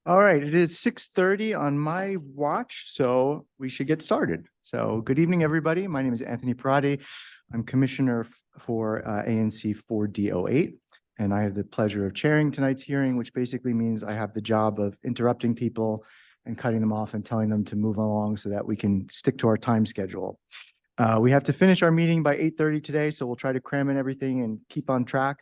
All right, it is 6:30 on my watch, so we should get started. So good evening, everybody. My name is Anthony Parati. I'm Commissioner for ANC 4D08, and I have the pleasure of chairing tonight's hearing, which basically means I have the job of interrupting people and cutting them off and telling them to move along so that we can stick to our time schedule. We have to finish our meeting by 8:30 today, so we'll try to cram in everything and keep on track.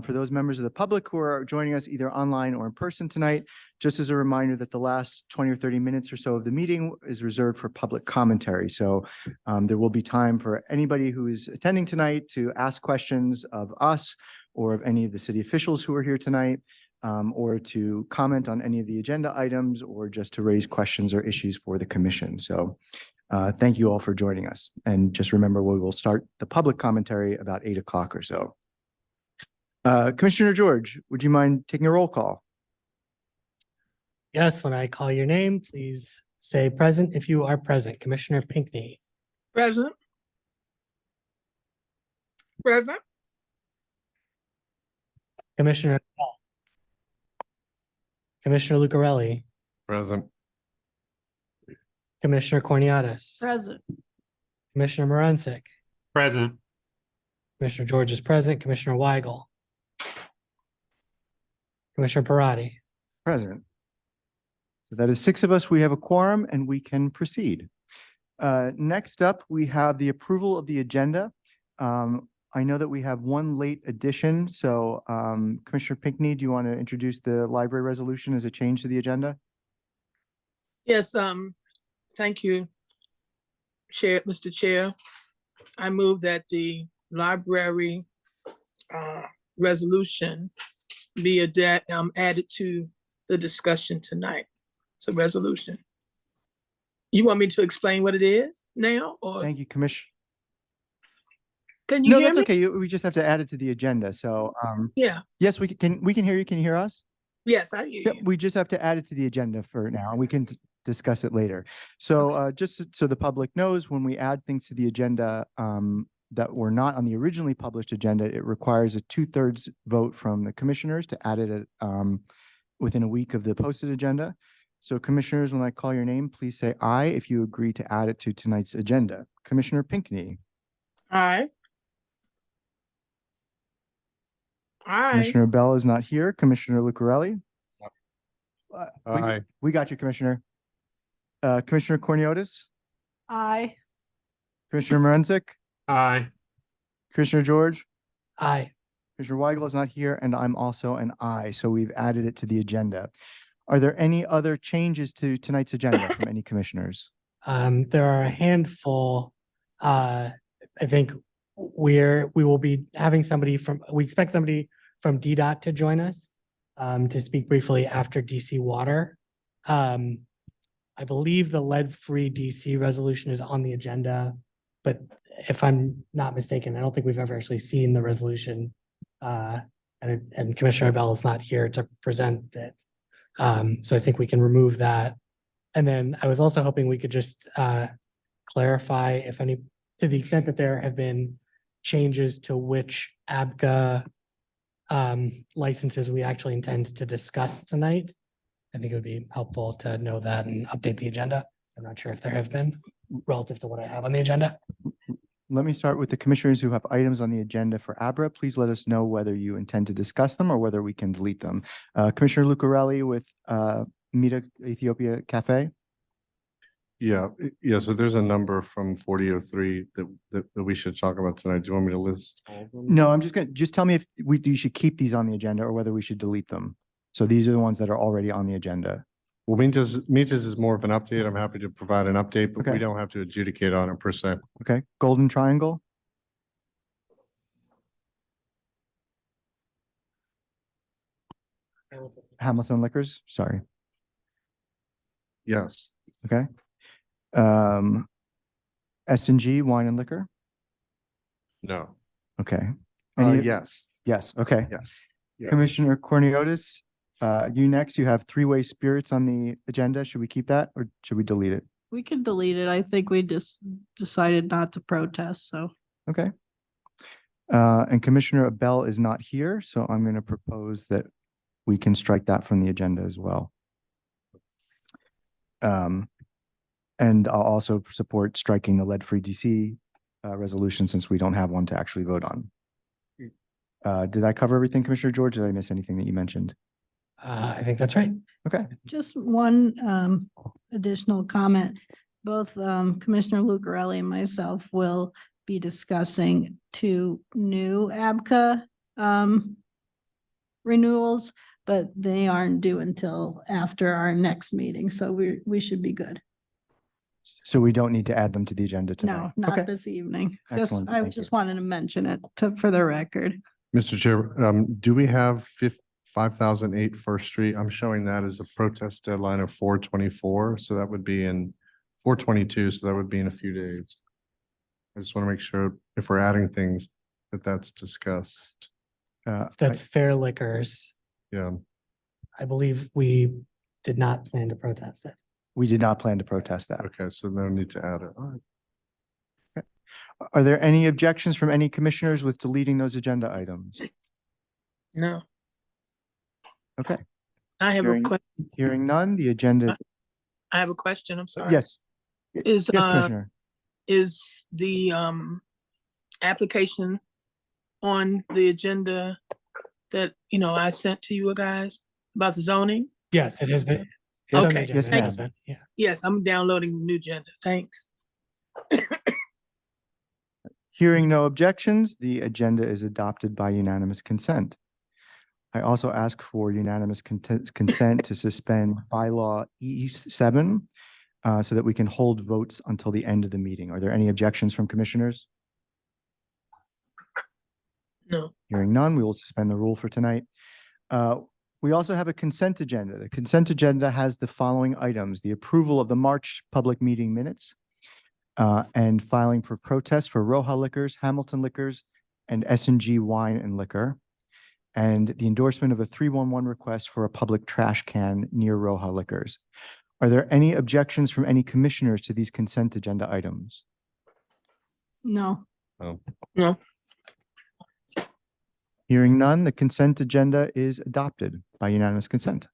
For those members of the public who are joining us either online or in person tonight, just as a reminder that the last 20 or 30 minutes or so of the meeting is reserved for public commentary. So there will be time for anybody who is attending tonight to ask questions of us or of any of the city officials who are here tonight, or to comment on any of the agenda items, or just to raise questions or issues for the commission. So thank you all for joining us. And just remember, we will start the public commentary about 8 o'clock or so. Commissioner George, would you mind taking a roll call? Yes, when I call your name, please say present if you are present. Commissioner Pinckney. Present. Present. Commissioner Bell. Commissioner Lucarelli. Present. Commissioner Corniatis. Present. Commissioner Morancic. Present. Commissioner George is present. Commissioner Weigel. Commissioner Parati. Present. So that is 6 of us. We have a quorum and we can proceed. Next up, we have the approval of the agenda. I know that we have one late addition. So Commissioner Pinckney, do you want to introduce the library resolution as a change to the agenda? Yes, thank you, Mr. Chair. I move that the library resolution be added to the discussion tonight. It's a resolution. You want me to explain what it is now, or Thank you, Commissioner. can you No, hear that's me? okay. We just have to add it to the agenda. So Yeah, yes, we can hear you. Can you hear us? yes, I hear Yeah, you. we just have to add it to the agenda for now. We can discuss it later. So just so the public knows, when we add things to the agenda that were not on the originally published agenda, it requires a 2/3 vote from the commissioners to add it within a week of the posted agenda. So commissioners, when I call your name, please say aye if you agree to add it to tonight's agenda. Commissioner Pinckney. Aye. Aye. Commissioner Bell is not here. Commissioner Lucarelli. Aye. We got you, Commissioner. Commissioner Corniotis. Aye. Commissioner Morancic. Aye. Commissioner George. Aye. Commissioner Weigel is not here, and I'm also an aye. So we've added it to the agenda. Are there any other changes to tonight's agenda from any commissioners? There are a handful. I think we will be having we expect somebody from DDOT to join us to speak briefly after DC Water. I believe the lead-free DC resolution is on the agenda, but if I'm not mistaken, I don't think we've ever actually seen the resolution. And Commissioner Bell is not here to present it. So I think we can remove that. And then I was also hoping we could just clarify if any, to the extent that there have been changes to which ABCA licenses we actually intend to discuss tonight. I think it would be helpful to know that and update the agenda. I'm not sure if there have been relative to what I have on the agenda. Let me start with the commissioners who have items on the agenda for ABRA. Please let us know whether you intend to discuss them or whether we can delete them. Commissioner Lucarelli with Mita Ethiopia Cafe. Yeah. So there's a number from 4003 that we should talk about tonight. Do you want me to list all of them? No, I'm just tell me if you should keep these on the agenda or whether we should delete them. So these are the ones that are already on the agenda. Well, Mitas is more of an update. I'm happy to provide an update, but Okay. we don't have to adjudicate on it per se. Okay, Golden Triangle. Hamilton Liquors, sorry. Yes. Okay. S&G Wine and Liquor. No. Okay. Yes. Yes, okay. Yes. Commissioner Corniotis, you next. You have three-way spirits on the agenda. Should we keep that or should we delete it? We can delete it. I think we just decided not to protest, so. Okay. And Commissioner Bell is not here, so I'm going to propose that we can strike that from the agenda as well. And I'll also support striking the lead-free DC resolution since we don't have one to actually vote on. Did I cover everything, Commissioner George? Did I miss anything that you mentioned? I think that's right. Okay. Just one additional comment. Both Commissioner Lucarelli and myself will be discussing 2 new ABCA renewals, but they aren't due until after our next meeting, so we should be good. So we don't need to add them to the agenda tonight? No, Okay. not this evening. Just, Excellent. I Thank just you. wanted to mention it for the record. Mr. Chair, do we have 5008 First Street? I'm showing that as a protest deadline of 4/24, so that would be in 4/22, so that would be in a few days. I just want to make sure if we're adding things that that's discussed. That's Fair Liquors. Yeah, I believe we did not plan to protest it. We did not plan to protest that. okay, so no need to add it. All right. Are there any objections from any commissioners with deleting those agenda items? No, Okay, I have a Hearing- question. hearing none, the agenda is, I have a question. I'm sorry. yes, Is, yes, Commissioner. is the, application on the agenda that, I sent to you guys about the zoning? Yes, it has been. Yes, it's on the Okay. agenda, yes, it has ma'am. been, yeah. Yes, I'm downloading the new agenda. Thanks. Hearing no objections, the agenda is adopted by unanimous consent. I also ask for unanimous consent to suspend bylaw E7 so that we can hold votes until the end of the meeting. Are there any objections from commissioners? No. Hearing none, we will suspend the rule for tonight. We also have a consent agenda. The consent agenda has the following items: the approval of the March public meeting minutes, and filing for protest for Roja Liquors, Hamilton Liquors, and S&G Wine and Liquor, and the endorsement of a 311 request for a public trash can near Roja Liquors. Are there any objections from any commissioners to these consent agenda items? No. No. Hearing none, the consent agenda is adopted by unanimous consent.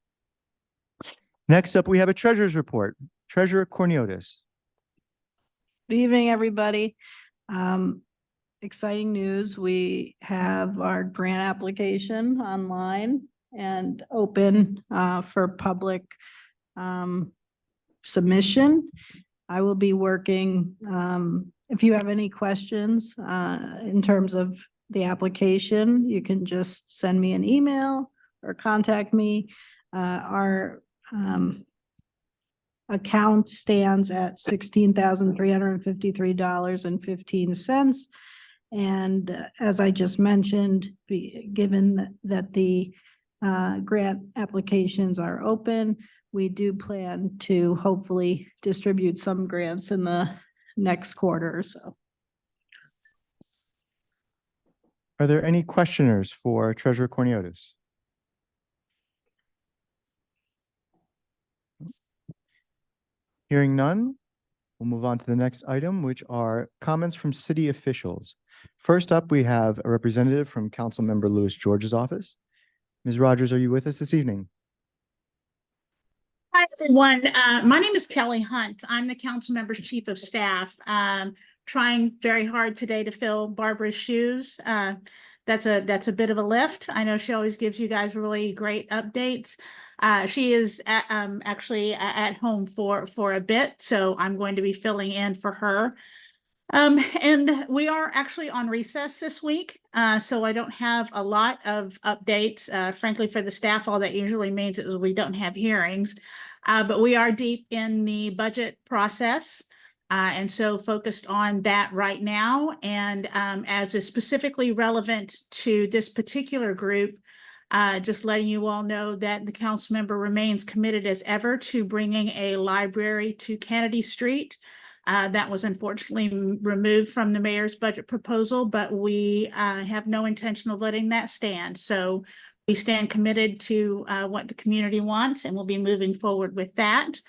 Next up, we have a treasurer's report. Treasurer Cornelius. Good evening, everybody. Exciting news. We have our grant application online and open for public submission. I will be working, if you have any questions in terms of the application, you can just send me an email or contact me. Our account stands at $16,353.15. And as I just mentioned, given that the grant applications are open, we do plan to hopefully distribute some grants in the next quarter or so. Are there any questioners for Treasurer Cornelius? Hearing none, we'll move on to the next item, which are comments from city officials. First up, we have a representative from Councilmember Louis George's office. Ms. Rogers, are you with us this evening? Hi, everyone. My name is Kelly Hunt. I'm the council member's chief of staff. Trying very hard today to fill Barbara's shoes. That's a bit of a lift. I know she always gives you guys really great updates. She is actually at home for a bit, so I'm going to be filling in for her. And we are actually on recess this week, so I don't have a lot of updates. Frankly, for the staff, all that usually means is we don't have hearings, but we are deep in the budget process. And so focused on that right now. And as is specifically relevant to this particular group, just letting you all know that the council member remains committed as ever to bringing a library to Kennedy Street. That was unfortunately removed from the mayor's budget proposal, but we have no intention of letting that stand. So we stand committed to what the community wants, and we'll be moving forward with that.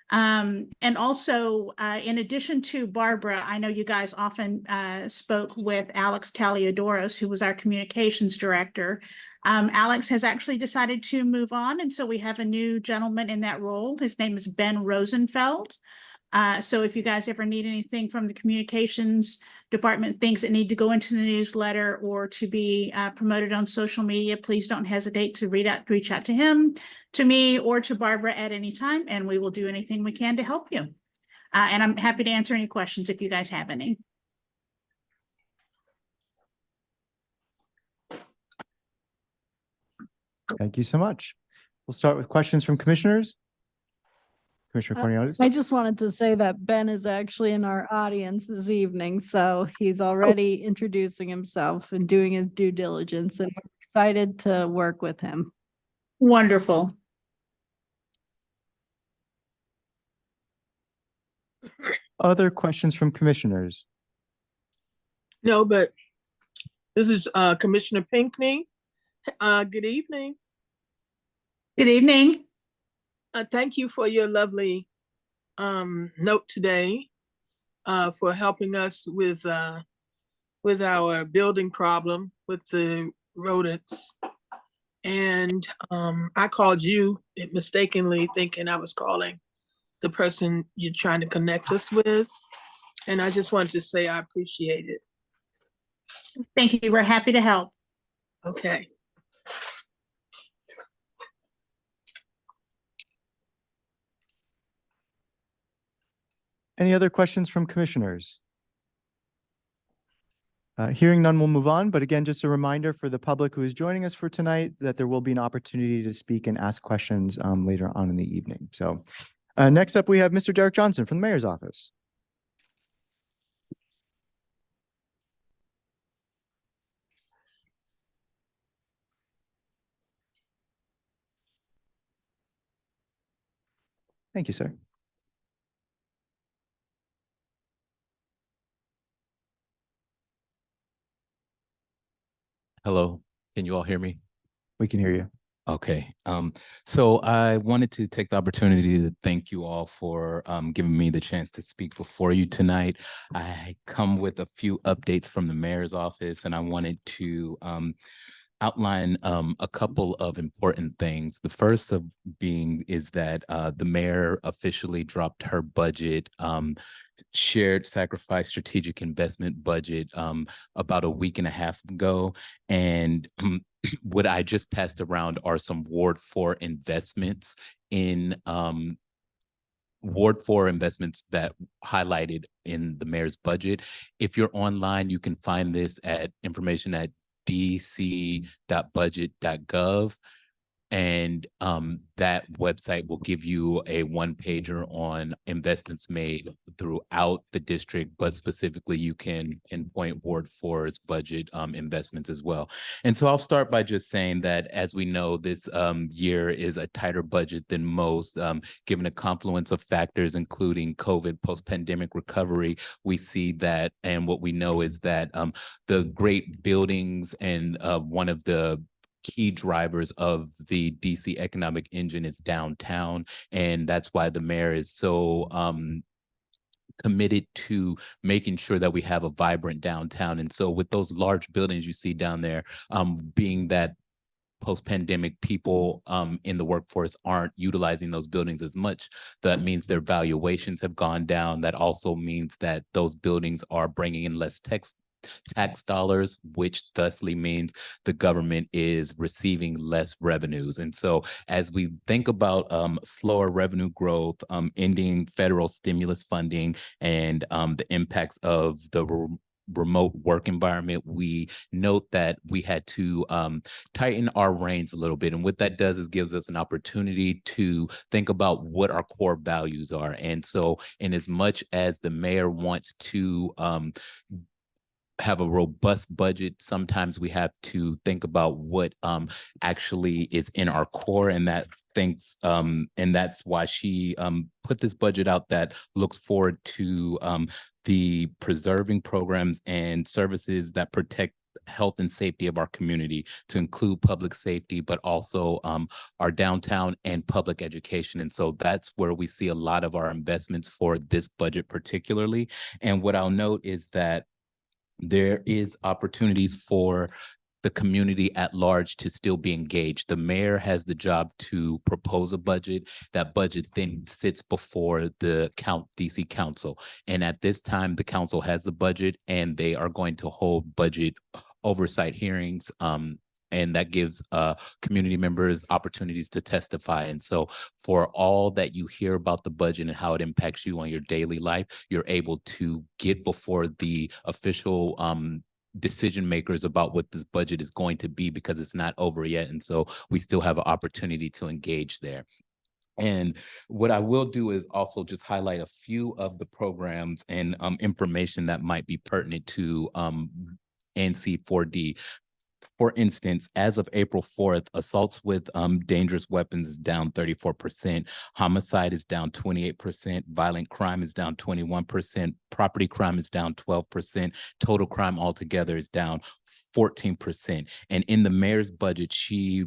And also, in addition to Barbara, I know you guys often spoke with Alex Taliadoros, who was our communications director. Alex has actually decided to move on, and so we have a new gentleman in that role. His name is Ben Rosenfeld. So if you guys ever need anything from the communications department, things that need to go into the newsletter or to be promoted on social media, please don't hesitate to reach out to him, to me, or to Barbara at any time, and we will do anything we can to help you. And I'm happy to answer any questions if you guys have any. Thank you so much. We'll start with questions from commissioners. Commissioner Cornelius. I just wanted to say that Ben is actually in our audience this evening, so he's already introducing himself and doing his due diligence, and we're excited to work with him. Wonderful. Other questions from commissioners? No, but this is Commissioner Pinckney. Good evening. Good evening. Thank you for your lovely note today, for helping us with our building problem with the rodents. And I called you mistakenly thinking I was calling the person you're trying to connect us with. And I just wanted to say I appreciate it. Thank you. We're happy to help. Okay. Any other questions from commissioners? Hearing none, we'll move on. But again, just a reminder for the public who is joining us for tonight that there will be an opportunity to speak and ask questions later on in the evening. So next up, we have Mr. Derek Johnson from the mayor's office. Thank you, sir. Hello, can you all hear me? We can hear you. Okay, so I wanted to take the opportunity to thank you all for giving me the chance to speak before you tonight. I come with a few updates from the mayor's office, and I wanted to outline a couple of important things. The first of being is that the mayor officially dropped her budget, shared sacrifice strategic investment budget about a week and a half ago. And what I just passed around are some Ward 4 investments in Ward 4 investments that highlighted in the mayor's budget. If you're online, you can find this at information at dc.budget.gov. And that website will give you a one-pager on investments made throughout the district, but specifically you can pinpoint Ward 4's budget investments as well. And so I'll start by just saying that, as we know, this year is a tighter budget than most, given a confluence of factors, including COVID, post-pandemic recovery. We see that, and what we know is that the great buildings and one of the key drivers of the DC economic engine is downtown. And that's why the mayor is so committed to making sure that we have a vibrant downtown. And so with those large buildings you see down there, being that post-pandemic people in the workforce aren't utilizing those buildings as much, that means their valuations have gone down. That also means that those buildings are bringing in less tax dollars, which thusly means the government is receiving less revenues. And so as we think about slower revenue growth, ending federal stimulus funding, and the impacts of the remote work environment, we note that we had to tighten our reins a little bit. And what that does is gives us an opportunity to think about what our core values are. And so in as much as the mayor wants to have a robust budget, sometimes we have to think about what actually is in our core, and that thinks and that's why she put this budget out that looks forward to the preserving programs and services that protect health and safety of our community, to include public safety, but also our downtown and public education. And so that's where we see a lot of our investments for this budget particularly. And what I'll note is that there is opportunities for the community at large to still be engaged. The mayor has the job to propose a budget. That budget then sits before the DC Council. And at this time, the council has the budget and they are going to hold budget oversight hearings. And that gives community members opportunities to testify. And so for all that you hear about the budget and how it impacts you on your daily life, you're able to get before the official decision makers about what this budget is going to be, because it's not over yet. And so we still have an opportunity to engage there. And what I will do is also just highlight a few of the programs and information that might be pertinent to ANC 4D. For instance, as of April 4th, assaults with dangerous weapons is down 34%, homicide is down 28%, violent crime is down 21%, property crime is down 12%, total crime altogether is down 14%. And in the mayor's budget, she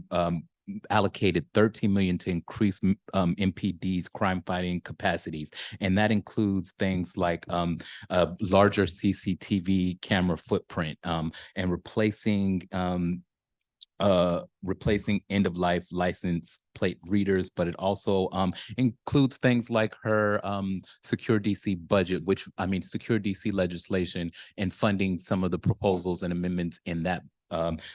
allocated 13 million to increase MPD's crime fighting capacities. And that includes things like a larger CCTV camera footprint and replacing end-of-life license plate readers, but it also includes things like her Secure DC budget, Secure DC legislation, and funding some of the proposals and amendments in that.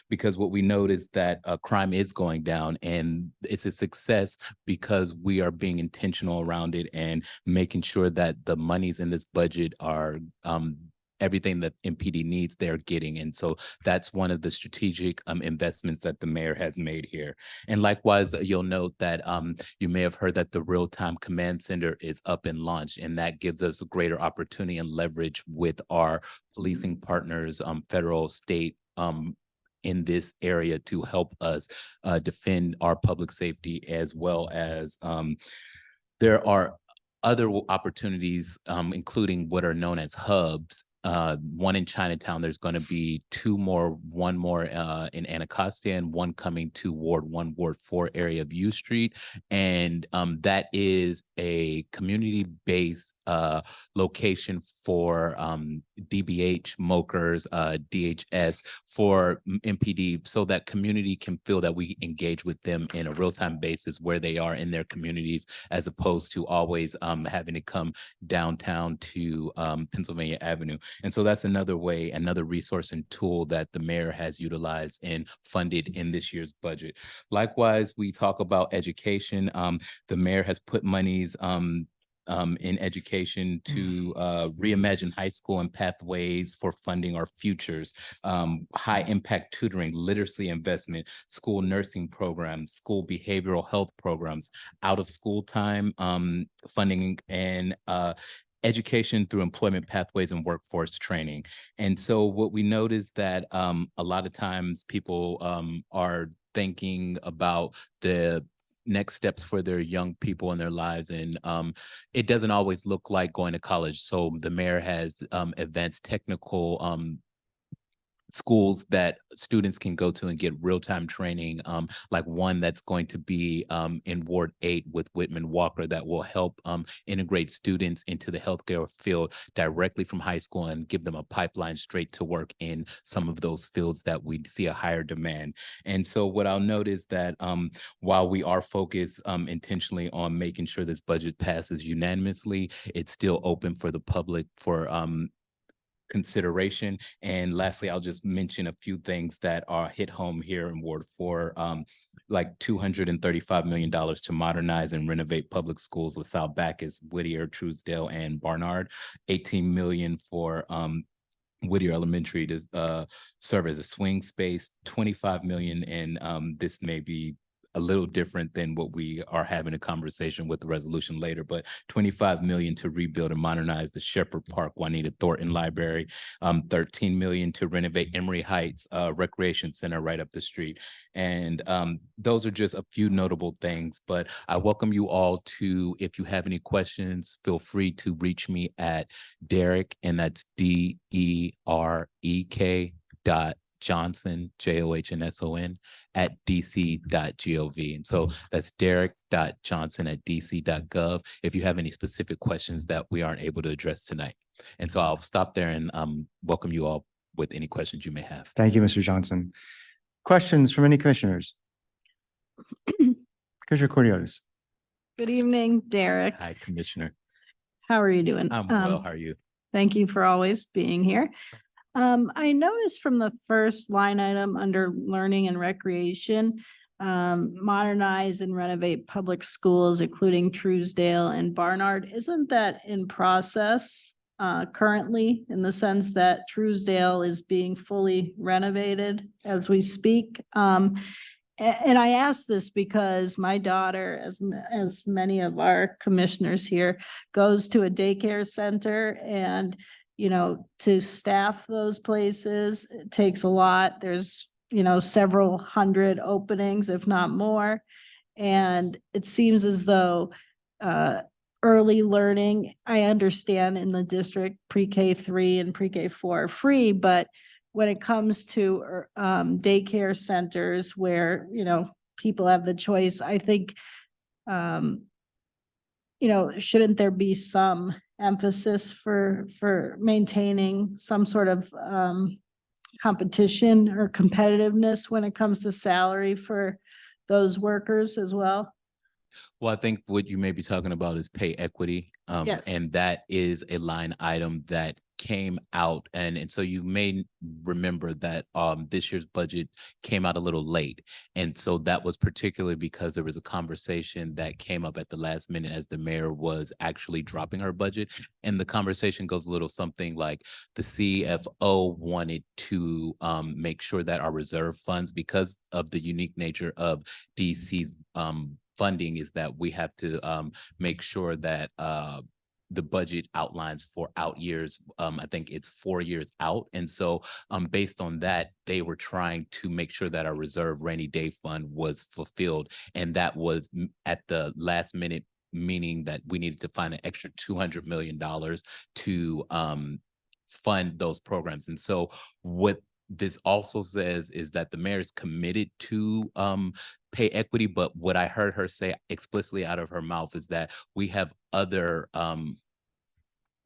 Because what we note is that crime is going down, and it's a success because we are being intentional around it and making sure that the monies in this budget are everything that MPD needs, they're getting. And so that's one of the strategic investments that the mayor has made here. And likewise, you'll note that you may have heard that the real-time command center is up and launched, and that gives us a greater opportunity and leverage with our policing partners, federal, state, in this area to help us defend our public safety, as well as there are other opportunities, including what are known as hubs. One in Chinatown, there's going to be one more in Anacostia, and one coming to Ward 1, Ward 4 area of U Street. And that is a community-based location for DBH, MOKers, DHS, for MPD, so that community can feel that we engage with them in a real-time basis where they are in their communities, as opposed to always having to come downtown to Pennsylvania Avenue. And so that's another way, another resource and tool that the mayor has utilized and funded in this year's budget. Likewise, we talk about education. The mayor has put monies in education to reimagine high school and pathways for funding our futures, high impact tutoring, literacy investment, school nursing programs, school behavioral health programs, out of school time funding, and education through employment pathways and workforce training. And so what we note is that a lot of times people are thinking about the next steps for their young people in their lives, and it doesn't always look like going to college. So the mayor has advanced technical schools that students can go to and get real-time training, like one that's going to be in Ward 8 with Whitman Walker, that will help integrate students into the healthcare field directly from high school and give them a pipeline straight to work in some of those fields that we see a higher demand. And so what I'll note is that while we are focused intentionally on making sure this budget passes unanimously, it's still open for the public for consideration. And lastly, I'll just mention a few things that are hit home here in Ward 4, like $235 million to modernize and renovate public schools, LaSalle, Bacchus, Whittier, Truesdale, and Barnard. $18 million for Whittier Elementary to serve as a swing space. $25 million, and this may be a little different than what we are having a conversation with the resolution later, but $25 million to rebuild and modernize the Shepherd Park Juanita Thornton Library, $13 million to renovate Emory Heights Recreation Center right up the street. And those are just a few notable things, but I welcome you all to, if you have any questions, feel free to reach me at Derek, and that's DEREK.Johnson, JOHNSON, at dc.gov. And so that's derek.johnson@dc.gov if you have any specific questions that we aren't able to address tonight. And so I'll stop there and welcome you all with any questions you may have. Thank you, Mr. Johnson. Questions from any commissioners? Commissioner Cornelius. Good evening, Derek. Hi, Commissioner. How are you doing? I'm well. How are you? Thank you for always being here. I noticed from the first line item under learning and recreation, modernize and renovate public schools, including Truesdale and Barnard. Isn't that in process currently, in the sense that Truesdale is being fully renovated as we speak? And I ask this because my daughter, as many of our commissioners here, goes to a daycare center, and to staff those places, it takes a lot. There's several hundred openings, if not more. And it seems as though early learning, I understand in the district, pre-K 3 and pre-K 4 are free, but when it comes to daycare centers where people have the choice, I think shouldn't there be some emphasis for maintaining some sort of competition or competitiveness when it comes to salary for those workers as well? Well, I think what you may be talking about is pay equity. Yes. And that is a line item that came out. And so you may remember that this year's budget came out a little late. And so that was particularly because there was a conversation that came up at the last minute as the mayor was actually dropping her budget. And the conversation goes a little something like the CFO wanted to make sure that our reserve funds, because of the unique nature of DC's funding, is that we have to make sure that the budget outlines for out years. I think it's 4 years out. And so based on that, they were trying to make sure that our reserve rainy day fund was fulfilled. And that was at the last minute, meaning that we needed to find an extra $200 million to fund those programs. And so what this also says is that the mayor is committed to pay equity, but what I heard her say explicitly out of her mouth is that we have other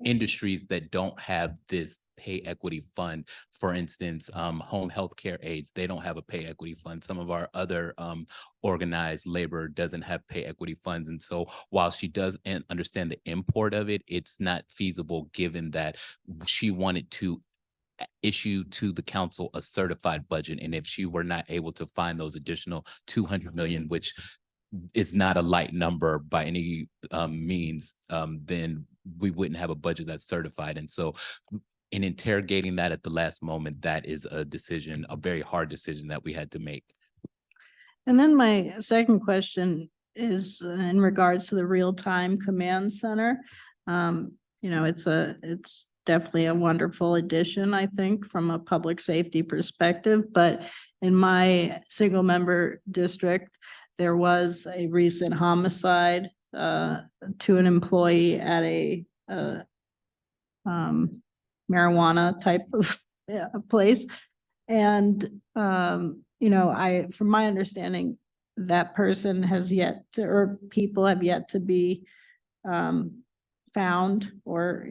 industries that don't have this pay equity fund. For instance, home health care aides, they don't have a pay equity fund. Some of our other organized labor doesn't have pay equity funds. And so while she does understand the import of it, it's not feasible given that she wanted to issue to the council a certified budget. And if she were not able to find those additional 200 million, which is not a light number by any means, then we wouldn't have a budget that's certified. And so in interrogating that at the last moment, that is a decision, a very hard decision that we had to make. And then my second question is in regards to the real-time command center. It's definitely a wonderful addition, I think, from a public safety perspective. But in my single member district, there was a recent homicide to an employee at a marijuana type of place. And, from my understanding, that person has yet to, or people have yet to be found, or,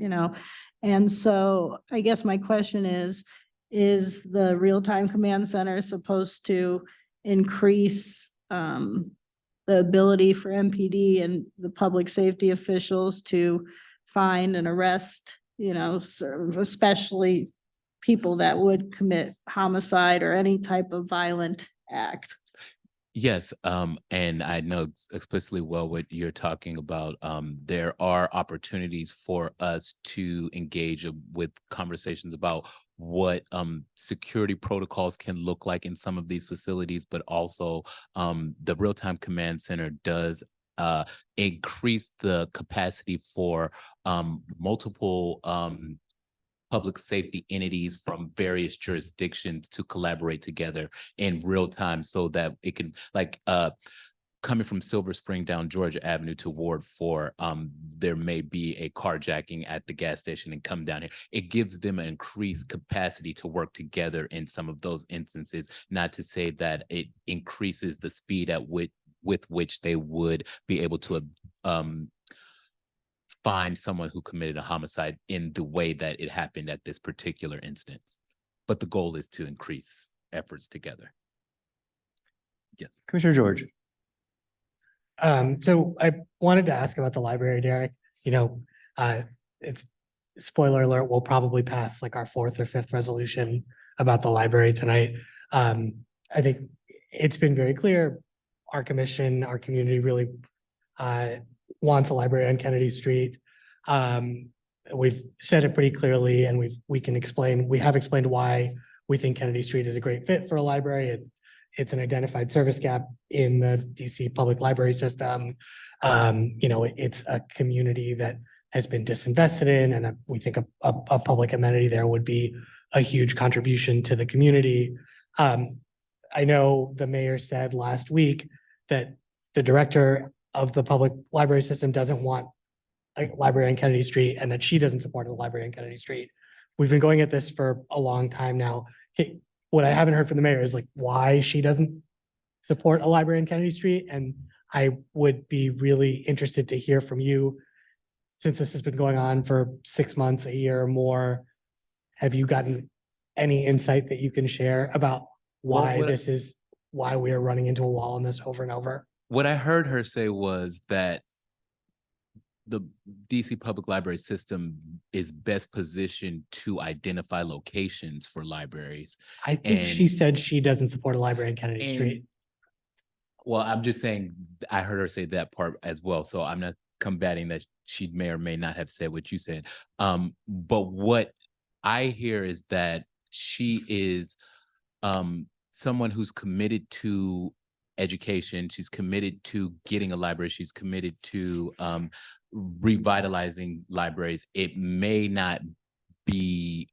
and so I guess my question is the real-time command center supposed to increase the ability for MPD and the public safety officials to find and arrest, especially people that would commit homicide or any type of violent act? Yes, and I know explicitly well what you're talking about. There are opportunities for us to engage with conversations about what security protocols can look like in some of these facilities, but also the real-time command center does increase the capacity for multiple public safety entities from various jurisdictions to collaborate together in real time, so that it can, like coming from Silver Spring down Georgia Avenue to Ward 4, there may be a carjacking at the gas station and come down here. It gives them an increased capacity to work together in some of those instances, not to say that it increases the speed at with which they would be able to find someone who committed a homicide in the way that it happened at this particular instance. But the goal is to increase efforts together. Yes. Commissioner George. So I wanted to ask about the library, Derek. You know, it's spoiler alert, we'll probably pass like our fourth or fifth resolution about the library tonight. I think it's been very clear, our commission, our community really wants a library on Kennedy Street. We've said it pretty clearly, and we have explained why we think Kennedy Street is a great fit for a library. It's an identified service gap in the DC public library system. You know, it's a community that has been disinvested in, and we think a public amenity there would be a huge contribution to the community. I know the mayor said last week that the director of the public library system doesn't want a library on Kennedy Street, and that she doesn't support a library on Kennedy Street. We've been going at this for a long time now. What I haven't heard from the mayor is like why she doesn't support a library in Kennedy Street. And I would be really interested to hear from you, since this has been going on for 6 months, a year or more. Have you gotten any insight that you can share about why why we are running into a wall on this over and over? What I heard her say was that the DC public library system is best positioned to identify locations for libraries. I think she said she doesn't support a library in Kennedy Street. Well, I'm just saying, I heard her say that part as well. So I'm not combating that she may or may not have said what you said. But what I hear is that she is someone who's committed to education. She's committed to getting a library. She's committed to revitalizing libraries. It may not be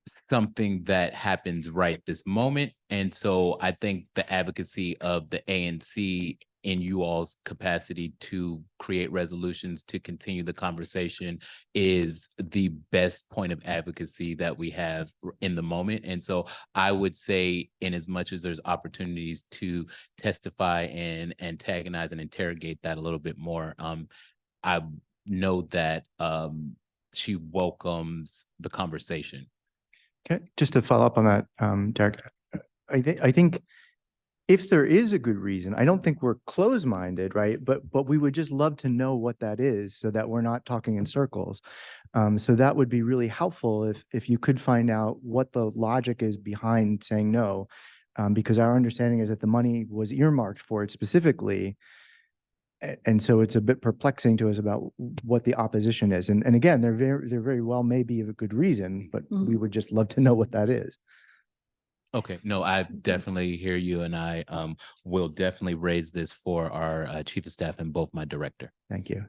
something that happens right this moment. And so I think the advocacy of the ANC in you all's capacity to create resolutions to continue the conversation is the best point of advocacy that we have in the moment. And so I would say, in as much as there's opportunities to testify and antagonize and interrogate that a little bit more, I know that she welcomes the conversation. Okay, just to follow up on that, Derek, I think if there is a good reason, I don't think we're closed-minded, right? But we would just love to know what that is so that we're not talking in circles. So that would be really helpful if you could find out what the logic is behind saying no, because our understanding is that the money was earmarked for it specifically. And so it's a bit perplexing to us about what the opposition is. And again, there very well may be a good reason, but we would just love to know what that is. Okay, no, I definitely hear you, and I will definitely raise this for our chief of staff and both my director. Thank you.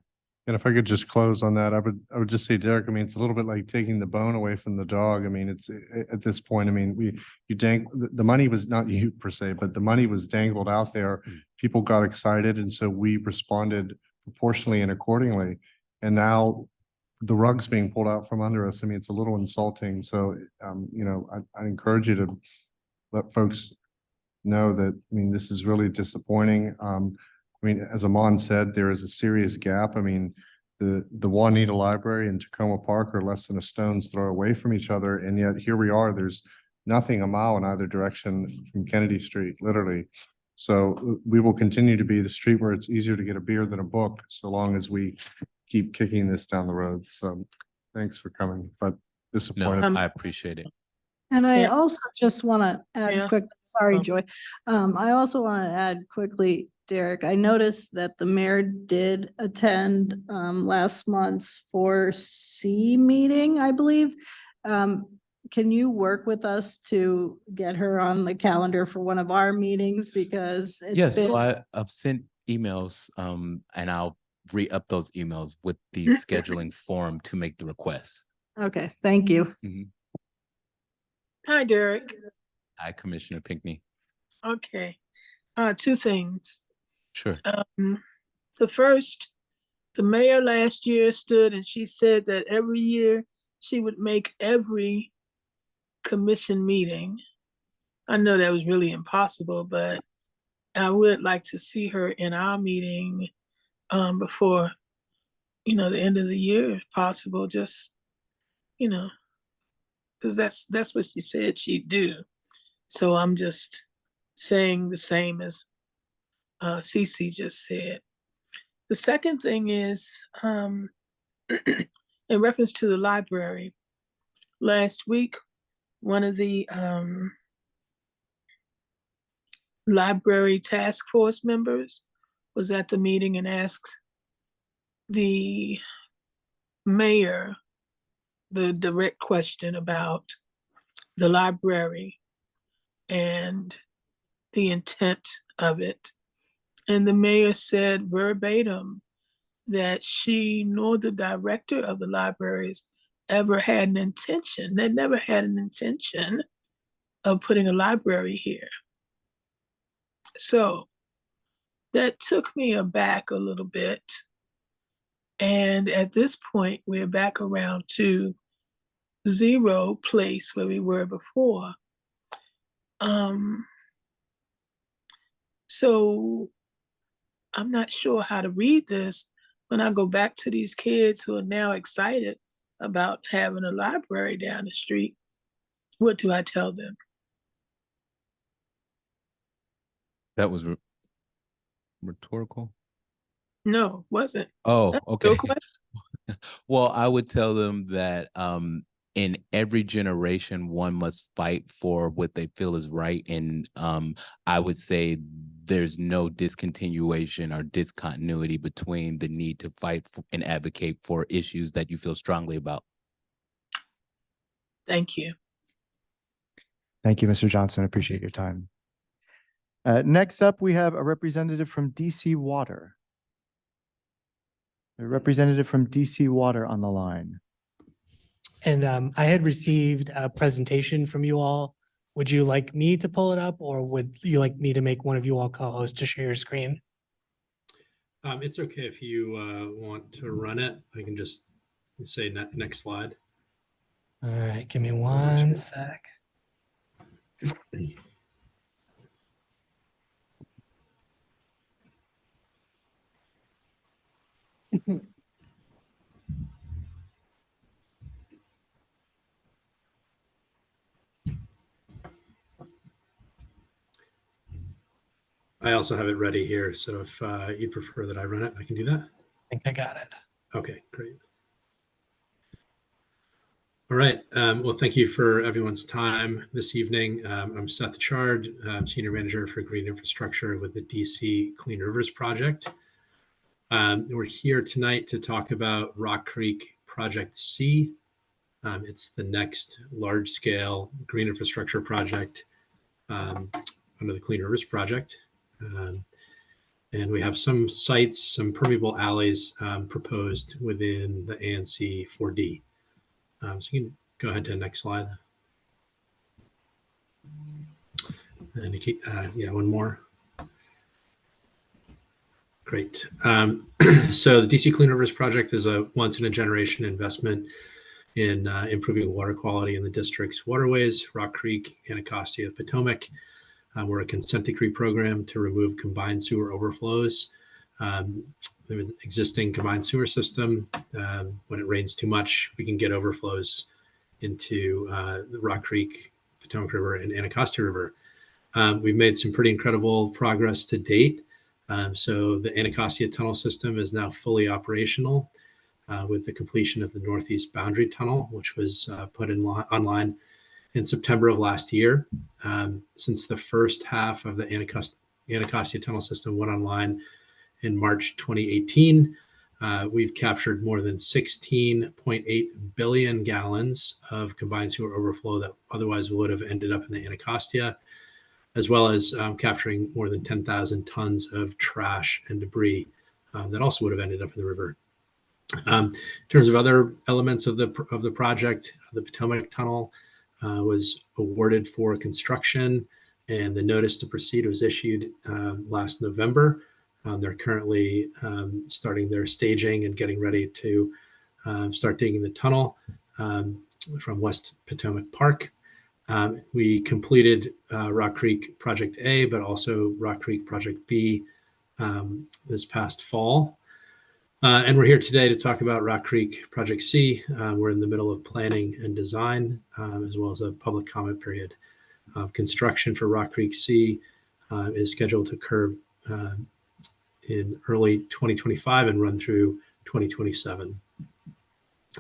And if I could just close on that, I would just say, Derek, I mean, it's a little bit like taking the bone away from the dog. I mean, it's at this point, I mean, the money was not you per se, but the money was dangled out there. People got excited, and so we responded proportionally and accordingly. And now the rug's being pulled out from under us. I mean, it's a little insulting. So, you know, I encourage you to let folks know that, I mean, this is really disappointing. I mean, as Amon said, there is a serious gap. I mean, the Juanita Library and Tacoma Park are less than a stone's throw away from each other. And yet here we are, there's nothing a mile in either direction from Kennedy Street, literally. So we will continue to be the street where it's easier to get a beer than a book, so long as we keep kicking this down the road. So thanks for coming, but disappointed. No, I appreciate it. And I Yeah. also just want to add Yeah. quick, sorry, Oh. Joy. I also want to add quickly, Derek, I noticed that the mayor did attend last month's 4C meeting, I believe. Can you work with us to get her on the calendar for one of our meetings? Because Yes, it's so been, I've sent emails and I'll re-up those emails with the scheduling form to make the request. okay, thank you. Hi, Derek. Hi, Commissioner Pinckney. Okay, two things. Sure. The first, the mayor last year stood and she said that every year she would make every commission meeting. I know that was really impossible, but I would like to see her in our meeting before, you know, the end of the year if possible, just, you know, because that's what she said she'd do. So I'm just saying the same as Cece just said. The second thing is in reference to the library. Last week, one of the library task force members was at the meeting and asked the mayor the direct question about the library and the intent of it. And the mayor said verbatim that she nor the director of the libraries ever had an intention, they never had an intention of putting a library here. So that took me aback a little bit. And at this point, we're back around to zero place where we were before. So I'm not sure how to read this when I go back to these kids who are now excited about having a library down the street. What do I tell them? That was rhetorical. No, wasn't. Oh, That's a okay. real question. Well, I would tell them that in every generation, one must fight for what they feel is right. And I would say there's no discontinuation or discontinuity between the need to fight for and advocate for issues that you feel strongly about. Thank you. Thank you, Mr. Johnson. I appreciate your time. Next up, we have a representative from DC Water. A representative from DC Water on the line. And I had received a presentation from you all. Would you like me to pull it up, or would you like me to make one of you all co-hosts to share your screen? It's okay if you want to run it. I can just say next slide. All right, give me one sec. I also have it ready here. So if you'd prefer that I run it, I can do that. I think I got it. Okay, great. All right. Well, thank you for everyone's time this evening. I'm Seth Chard, Senior Manager for Green Infrastructure with the DC Clean Rivers Project. We're here tonight to talk about Rock Creek Project C. It's the next large-scale green infrastructure project under the Clean Rivers Project. And we have some sites, some permeable alleys proposed within the ANC 4D. So you can go ahead to the next slide. And yeah, one more. Great. So the DC Clean Rivers Project is a once-in-a-generation investment in improving water quality in the district's waterways, Rock Creek, Anacostia, Potomac. We're a consent decree program to remove combined sewer overflows. The existing combined sewer system, when it rains too much, we can get overflows into the Rock Creek, Potomac River, and Anacostia River. We've made some pretty incredible progress to date. So the Anacostia tunnel system is now fully operational with the completion of the Northeast Boundary Tunnel, which was put online in September of last year. Since the first half of the Anacostia tunnel system went online in March 2018, we've captured more than 16.8 billion gallons of combined sewer overflow that otherwise would have ended up in the Anacostia, as well as capturing more than 10,000 tons of trash and debris that also would have ended up in the river. In terms of other elements of the project, the Potomac Tunnel was awarded for construction, and the notice to proceed was issued last November. They're currently starting their staging and getting ready to start digging the tunnel from West Potomac Park. We completed Rock Creek Project A, but also Rock Creek Project B this past fall. And we're here today to talk about Rock Creek Project C. We're in the middle of planning and design, as well as a public comment period. Construction for Rock Creek C is scheduled to occur in early 2025 and run through 2027.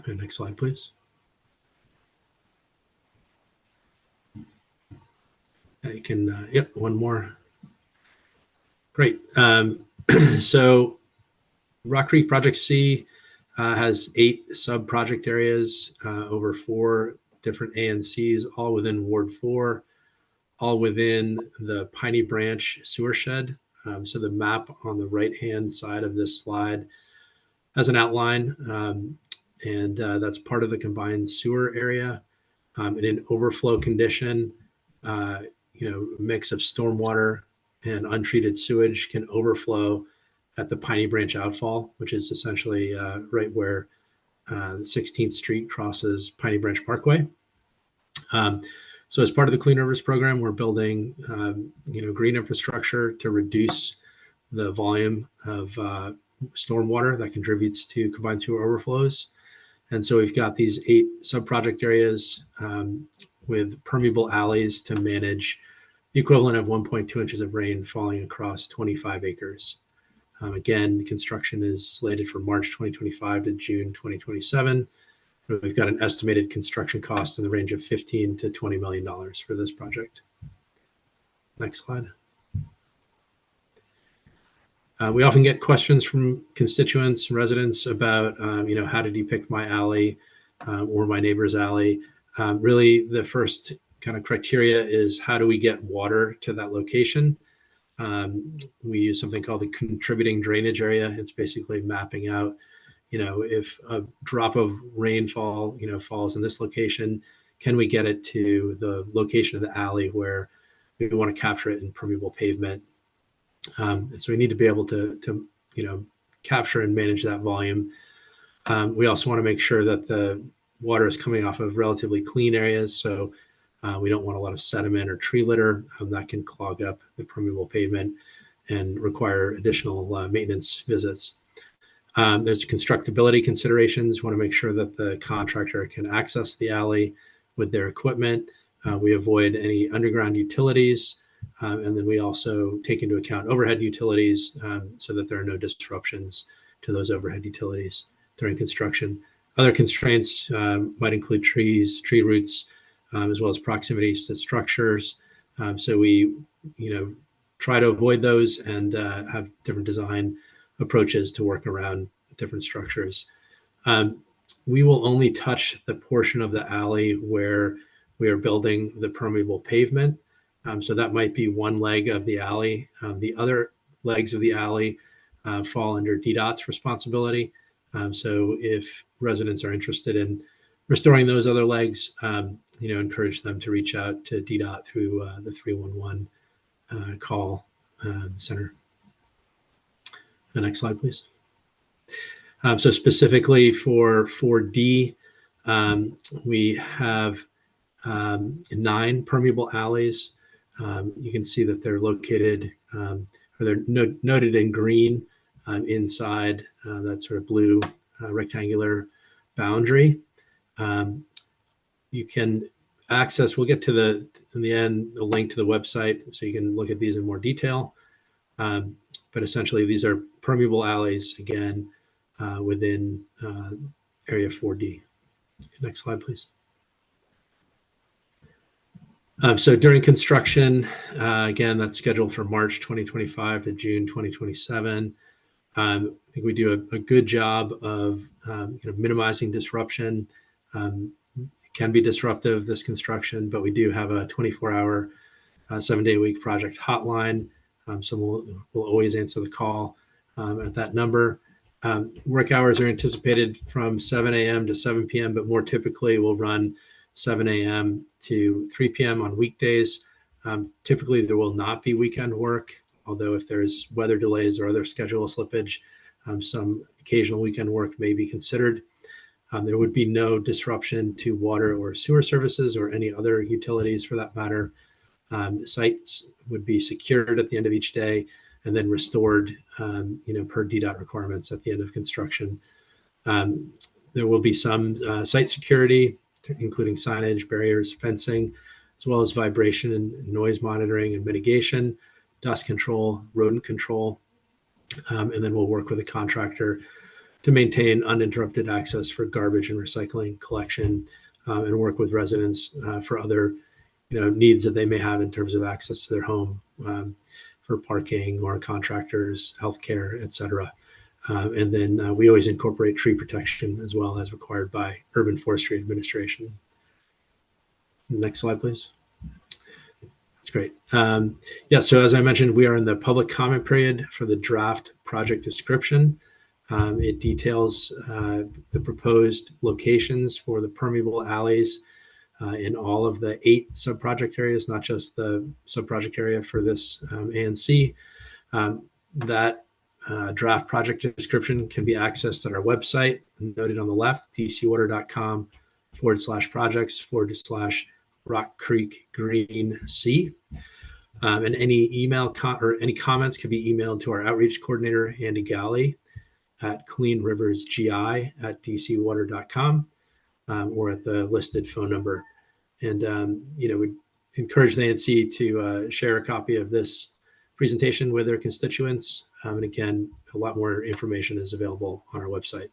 Next slide, please. You can, yep, one more. Great. So Rock Creek Project C has 8 sub-project areas over 4 different ANCs, all within Ward 4, all within the Piney Branch sewer shed. So the map on the right-hand side of this slide has an outline, and that's part of the combined sewer area. In an overflow condition, a mix of stormwater and untreated sewage can overflow at the Piney Branch outfall, which is essentially right where 16th Street crosses Piney Branch Parkway. So as part of the Clean Rivers program, we're building, green infrastructure to reduce the volume of stormwater that contributes to combined sewer overflows. And so we've got these 8 sub-project areas with permeable alleys to manage the equivalent of 1.2 inches of rain falling across 25 acres. Again, construction is slated for March 2025 to June 2027. We've got an estimated construction cost in the range of $15 to $20 million for this project. Next slide. We often get questions from constituents and residents about, how to depict my alley or my neighbor's alley. Really, the first kind of criteria is how do we get water to that location? We use something called the contributing drainage area. It's basically mapping out, if a drop of rainfall, falls in this location, can we get it to the location of the alley where we want to capture it in permeable pavement? And so we need to be able to capture and manage that volume. We also want to make sure that the water is coming off of relatively clean areas. So we don't want a lot of sediment or tree litter that can clog up the permeable pavement and require additional maintenance visits. There's constructability considerations. We want to make sure that the contractor can access the alley with their equipment. We avoid any underground utilities. And then we also take into account overhead utilities so that there are no disruptions to those overhead utilities during construction. Other constraints might include trees, tree roots, as well as proximities to structures. So we, try to avoid those and have different design approaches to work around different structures. We will only touch the portion of the alley where we are building the permeable pavement. So that might be one leg of the alley. The other legs of the alley fall under DDOT's responsibility. So if residents are interested in restoring those other legs, encourage them to reach out to DDOT through the 311 call center. The next slide, please. So specifically for 4D, we have 9 permeable alleys. You can see that they're located, or they're noted in green inside that sort of blue rectangular boundary. You can access, we'll get to in the end, the link to the website so you can look at these in more detail. But essentially, these are permeable alleys, again, within Area 4D. Next slide, please. So during construction, again, that's scheduled for March 2025 to June 2027. I think we do a good job of minimizing disruption. It can be disruptive, this construction, but we do have a 24-hour, 7-day-a-week project hotline. So we'll always answer the call at that number. Work hours are anticipated from 7 a.m. to 7 p.m., but more typically we'll run 7 a.m. to 3 p.m. on weekdays. Typically, there will not be weekend work, although if there's weather delays or other schedule slippage, some occasional weekend work may be considered. There would be no disruption to water or sewer services or any other utilities for that matter. Sites would be secured at the end of each day and then restored, per DDOT requirements at the end of construction. There will be some site security, including signage, barriers, fencing. as well as vibration and noise monitoring and mitigation, dust control, rodent control. And then we'll work with a contractor to maintain uninterrupted access for garbage and recycling collection, and work with residents for other needs that they may have in terms of access to their home, for parking or contractors, healthcare, et cetera. And then we always incorporate tree protection as well as required by Urban Forestry Administration. Next slide, please. That's great. Yeah, so as I mentioned, we are in the public comment period for the draft project description. It details the proposed locations for the permeable alleys in all of the 8 sub-project areas, not just the sub-project area for this ANC. That draft project description can be accessed at our website, noted on the left, dcwater.com/projects/Rock Creek Green C. And any email or any comments can be emailed to our outreach coordinator, Andy Galley, at cleanriversgi@dcwater.com, or at the listed phone number. And, we encourage the ANC to share a copy of this presentation with their constituents. And again, a lot more information is available on our website.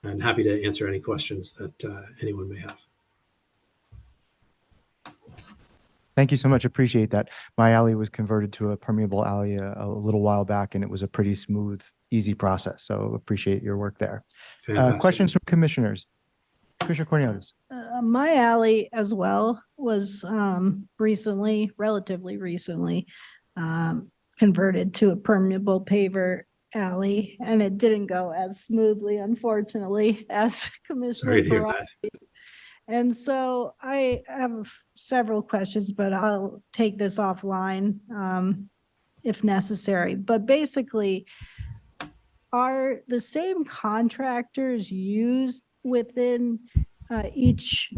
And happy to answer any questions that anyone may have. Thank you so much. Appreciate that. My alley was converted to a permeable alley a little while back, and it was a pretty smooth, easy process. So appreciate your work there. Fantastic. Questions from commissioners? Commissioner Cornelius. My alley as well was relatively recently, converted to a permeable paver alley, and it didn't go as smoothly, unfortunately, as Commissioner Sorry to hear Parati. that. And so I have several questions, but I'll take this offline if necessary. But basically, are the same contractors used within each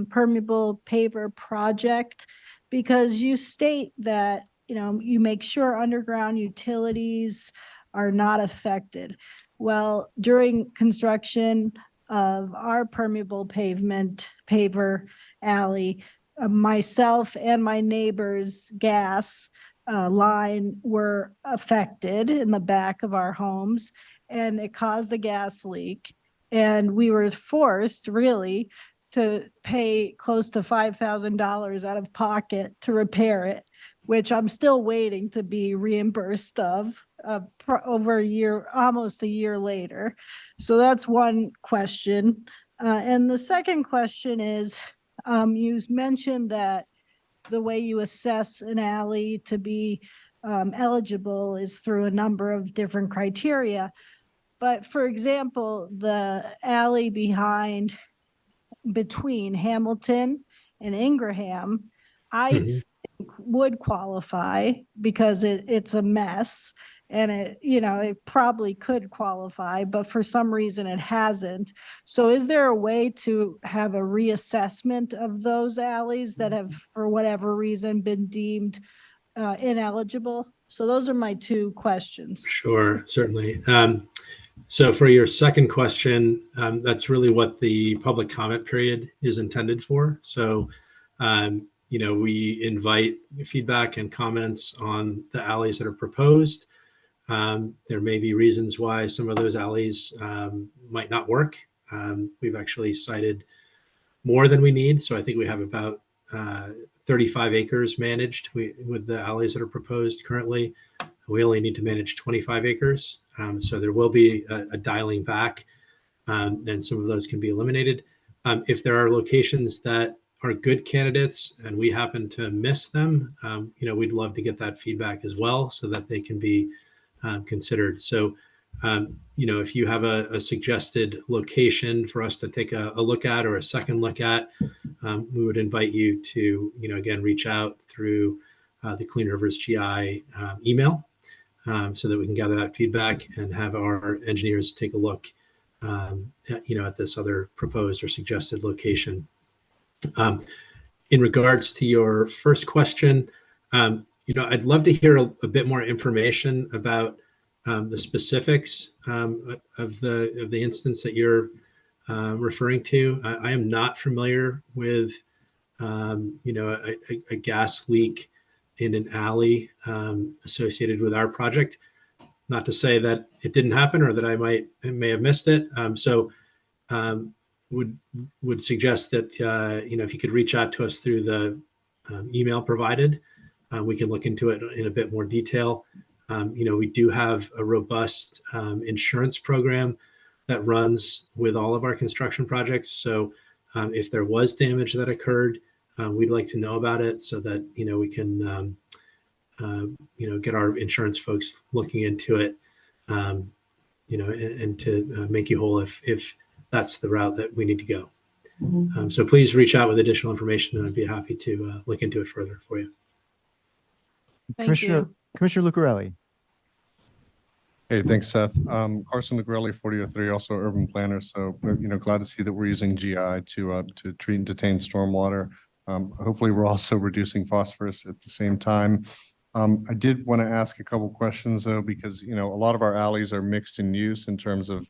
permeable paver project? Because you state that, you make sure underground utilities are not affected. Well, during construction of our permeable paver alley, myself and my neighbor's gas line were affected in the back of our homes, and it caused a gas leak. And we were forced really to pay close to $5,000 out of pocket to repair it, which I'm still waiting to be reimbursed of over a year, almost a year later. So that's one question. And the second question is, you mentioned that the way you assess an alley to be eligible is through a number of different criteria. But for example, the alley between Hamilton and Ingraham, I think would qualify because it's a mess, and it probably could qualify, but for some reason it hasn't. So is there a way to have a reassessment of those alleys that have, for whatever reason, been deemed ineligible? So those are my two questions. Sure, certainly. So for your second question, that's really what the public comment period is intended for. So, we invite feedback and comments on the alleys that are proposed. There may be reasons why some of those alleys might not work. We've actually cited more than we need. So I think we have about 35 acres managed with the alleys that are proposed currently. We only need to manage 25 acres. So there will be a dialing back, and some of those can be eliminated. If there are locations that are good candidates and we happen to miss them, we'd love to get that feedback as well so that they can be considered. So, if you have a suggested location for us to take a look at or a second look at, we would invite you to, again, reach out through the Clean Rivers GI email, so that we can gather that feedback and have our engineers take a look at this other proposed or suggested location. In regards to your first question, I'd love to hear a bit more information about the specifics of the instance that you're referring to. I am not familiar with a gas leak in an alley associated with our project. Not to say that it didn't happen or that I may have missed it. Would suggest that if you could reach out to us through the email provided, we can look into it in a bit more detail. We do have a robust insurance program that runs with all of our construction projects. So if there was damage that occurred, we'd like to know about it so that we can get our insurance folks looking into it, and to make you whole if that's the route that we need to go. So please reach out with additional information, and I'd be happy to look into it further for you. Thank you. Commissioner Lucarelli. Hey, thanks, Seth. Carson Lucarelli, 4003, also urban planner. So, glad to see that we're using GI to treat and detain stormwater. Hopefully, we're also reducing phosphorus at the same time. I did want to ask a couple questions though, because a lot of our alleys are mixed in use in terms of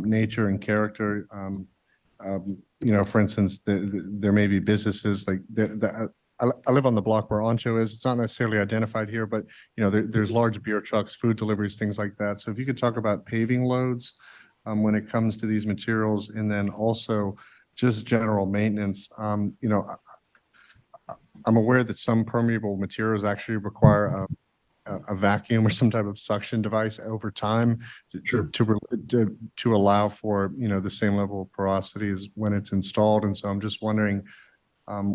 nature and character. For instance, there may be businesses like I live on the block where Ancho is. It's not necessarily identified here, but there's large beer trucks, food deliveries, things like that. So if you could talk about paving loads when it comes to these materials, and then also just general maintenance. I'm aware that some permeable materials actually require a vacuum or some type of suction device over time to allow for the same level of porosity as when it's installed. And so I'm just wondering,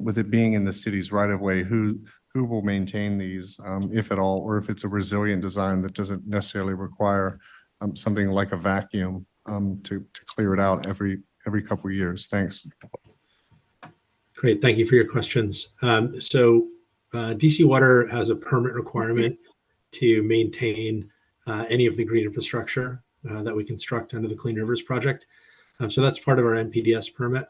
with it being in the city's right of way, who will maintain these, if at all, or if it's a resilient design that doesn't necessarily require something like a vacuum to clear it out every couple of years. Thanks. Great, thank you for your questions. So DC Water has a permit requirement to maintain any of the green infrastructure that we construct under the Clean Rivers project. So that's part of our NPDES permit.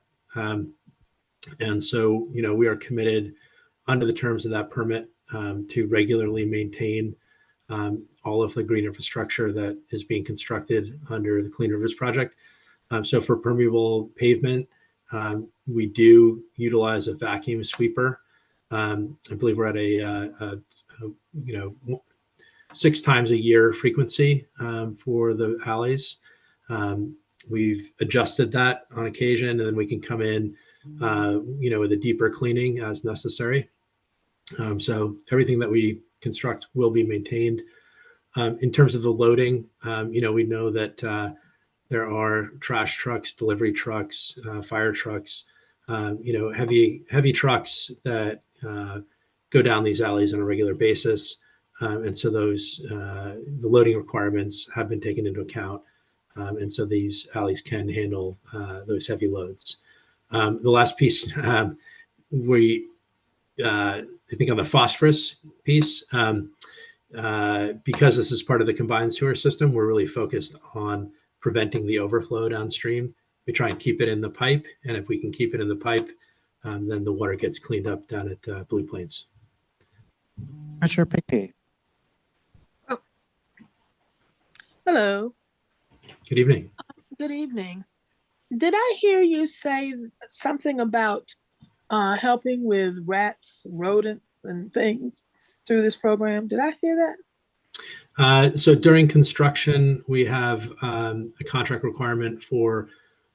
And so, we are committed under the terms of that permit to regularly maintain all of the green infrastructure that is being constructed under the Clean Rivers project. So for permeable pavement, we do utilize a vacuum sweeper. I believe we're at a 6 times a year frequency for the alleys. We've adjusted that on occasion, and then we can come in, with a deeper cleaning as necessary. So everything that we construct will be maintained. In terms of the loading, we know that there are trash trucks, delivery trucks, fire trucks, heavy trucks that go down these alleys on a regular basis. And so the loading requirements have been taken into account. And so these alleys can handle those heavy loads. The last piece, I think on the phosphorus piece, because this is part of the combined sewer system, we're really focused on preventing the overflow downstream. We try and keep it in the pipe, and if we can keep it in the pipe, then the water gets cleaned up down at Blue Plains. Commissioner Pinckney. Hello. Good evening. Good evening. Did I hear you say something about helping with rats, rodents, and things through this program? Did I hear that? So during construction, we have a contract requirement for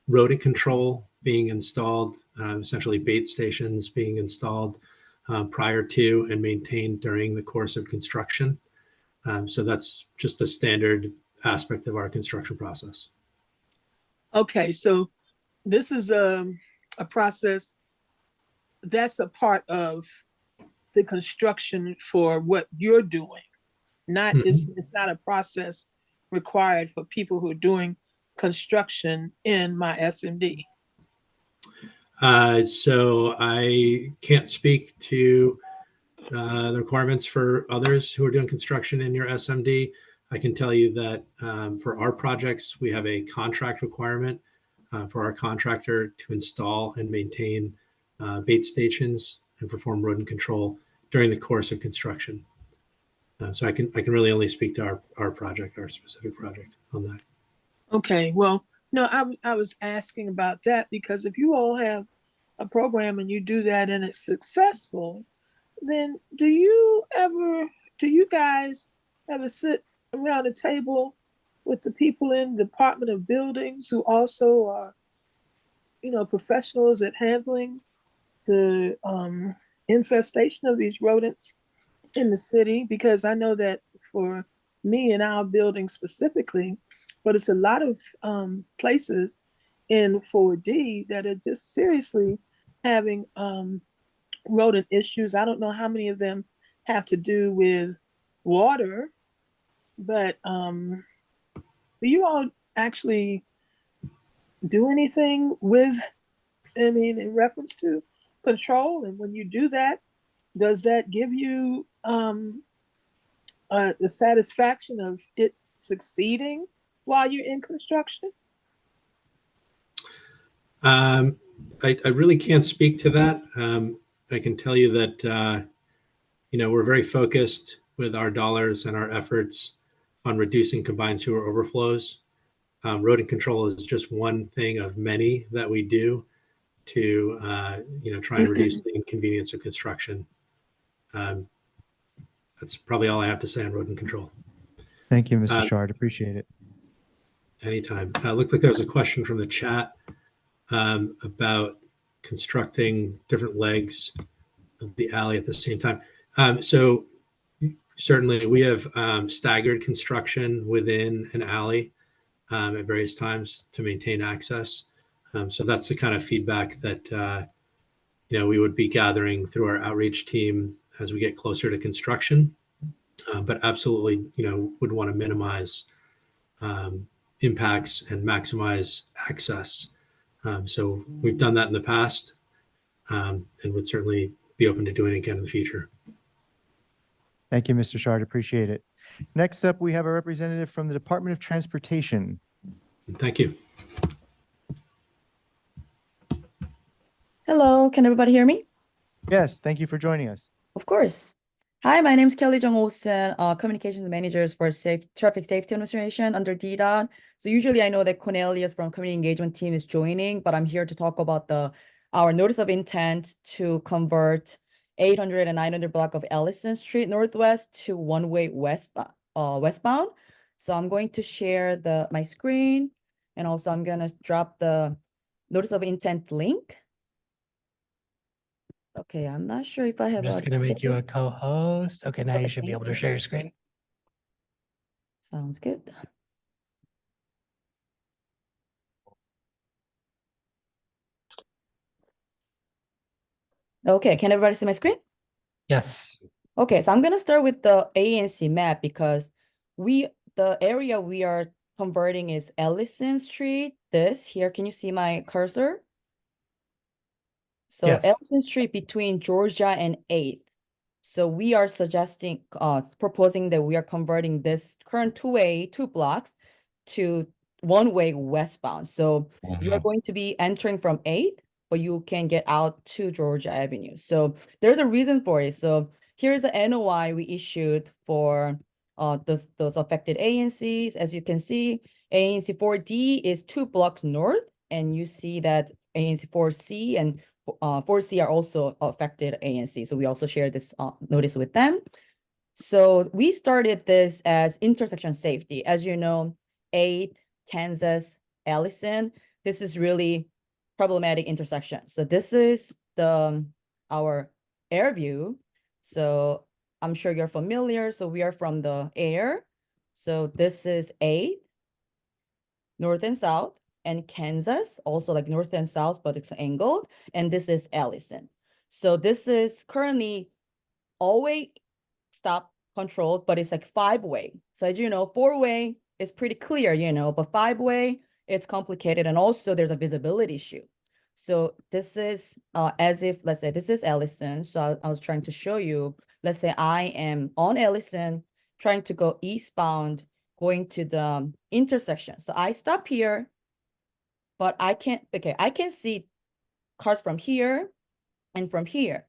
rodent control being installed, essentially bait stations being installed prior to and maintained during the course of construction. So that's just a standard aspect of our construction process. Okay, so this is a process that's a part of the construction for what you're doing. It's not a process required for people who are doing construction in my SMD. So I can't speak to the requirements for others who are doing construction in your SMD. I can tell you that for our projects, we have a contract requirement for our contractor to install and maintain bait stations and perform rodent control during the course of construction. So I can really only speak to our project, our specific project on that. Okay, well, no, I was asking about that because if you all have a program and you do that and it's successful, then do you guys ever sit around a table with the people in the Department of Buildings who also are, professionals at handling the infestation of these rodents in the city? Because I know that for me and our building specifically, but it's a lot of places in 4D that are just seriously having rodent issues. I don't know how many of them have to do with water, but do you all actually do anything with, in reference to control? And when you do that, does that give you the satisfaction of it succeeding while you're in construction? I really can't speak to that. I can tell you that, we're very focused with our dollars and our efforts on reducing combined sewer overflows. Rodent control is just one thing of many that we do to, try and reduce the inconvenience of construction. That's probably all I have to say on rodent control. Thank you, Mr. Shard. Appreciate it. Anytime. Looked like there was a question from the chat about constructing different legs of the alley at the same time. So certainly we have staggered construction within an alley at various times to maintain access. So that's the kind of feedback that we would be gathering through our outreach team as we get closer to construction. But absolutely, would want to minimize impacts and maximize access. So we've done that in the past and would certainly be open to doing it again in the future. Thank you, Mr. Shard. Appreciate it. Next up, we have a representative from the Department of Transportation. Thank you. Hello, can everybody hear me? Yes, thank you for joining us. Of course. Hi, my name is Kelly Jung Olsen, Communications Managers for Traffic Safety Administration under DDOT. So usually I know that Cornelius from Community Engagement Team is joining, but I'm here to talk about our notice of intent to convert 800 and 900 block of Ellison Street Northwest to one-way westbound. So I'm going to share my screen, and also I'm going to drop the notice of intent link. Okay, I'm not sure if I have. I'm just going to make you a co-host. Okay, now you should be able to share your screen. Sounds good. Okay, can everybody see my screen? Yes. Okay, so I'm going to start with the ANC map because the area we are converting is Ellison Street. This here, can you see my cursor? So Yes. Ellison Street between Georgia and 8th. So we are proposing that we are converting this current two blocks to one-way westbound. So you are going to be entering from 8th, but you can get out to Georgia Avenue. So there's a reason for it. So here's the NOI we issued for those affected ANCs. As you can see, ANC 4D is 2 blocks north, and you see that ANC 4C and 4C are also affected ANC. So we also share this notice with them. So we started this as intersection safety. As you know, 8th, Kansas, Allison, this is really problematic intersection. So this is our air view. So I'm sure you're familiar. So we are from the air. So this is 8th, north and south. And Kansas, also like north and south, but it's angled. And this is Allison. So this is currently all-way stop controlled, but it's like 5-way. So as you know, 4-way is pretty clear, but 5-way, it's complicated. And also there's a visibility issue. So this is as if, let's say this is Allison. So I was trying to show you, let's say I am on Allison, trying to go eastbound, going to the intersection. So I stop here. But I can see cars from here and from here.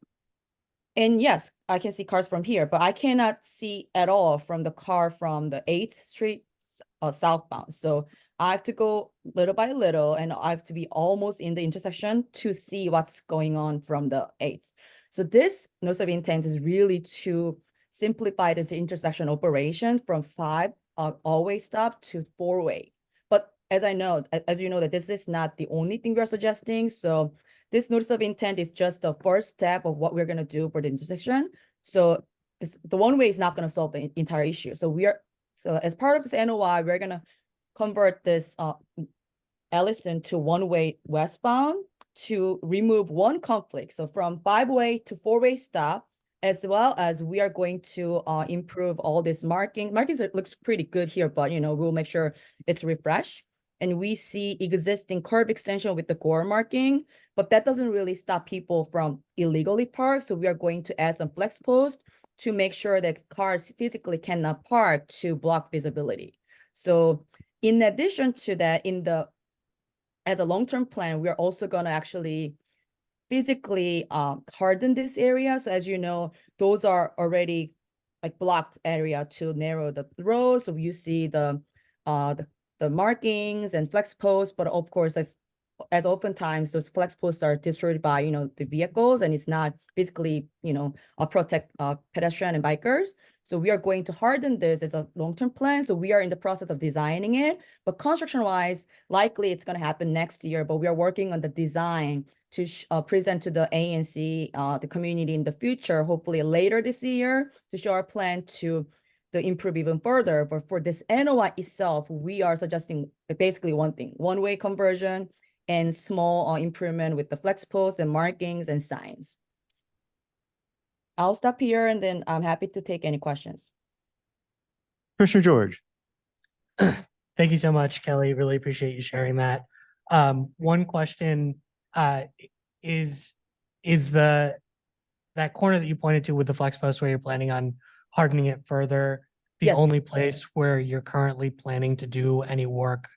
And yes, I can see cars from here, but I cannot see at all from the car from the 8th Street southbound. So I have to go little by little and I have to be almost in the intersection to see what's going on from the 8th. So this notice of intent is really to simplify this intersection operations from 5 all-way stop to 4-way. But as you know, that this is not the only thing we're suggesting. So this notice of intent is just the first step of what we're going to do for the intersection. So the one-way is not going to solve the entire issue. So as part of this NOI, we're going to convert this Allison to one-way westbound to remove one conflict. So from 5-way to 4-way stop, as well as we are going to improve all this marking. Markings looks pretty good here, but we'll make sure it's refreshed. And we see existing curb extension with the gore marking, but that doesn't really stop people from illegally park. So we are going to add some flex posts to make sure that cars physically cannot park to block visibility. So in addition to that, as a long-term plan, we are also going to actually physically harden this area. So as you know, those are already like blocked area to narrow the road. So you see the markings and flex posts, but of course, as oftentimes those flex posts are destroyed by the vehicles, and it's not physically protect pedestrian and bikers. So we are going to harden this as a long-term plan. So we are in the process of designing it, but construction-wise, likely it's going to happen next year. But we are working on the design to present to the ANC, the community in the future, hopefully later this year, to show our plan to improve even further. But for this NOI itself, we are suggesting basically one thing: one-way conversion and small improvement with the flex posts and markings and signs. I'll stop here and then I'm happy to take any questions. Commissioner George. Thank you so much, Kelly. Really appreciate you sharing that. One question is that corner that you pointed to with the flex post where you're planning on hardening it further, the Yes. only place where you're currently planning to do any work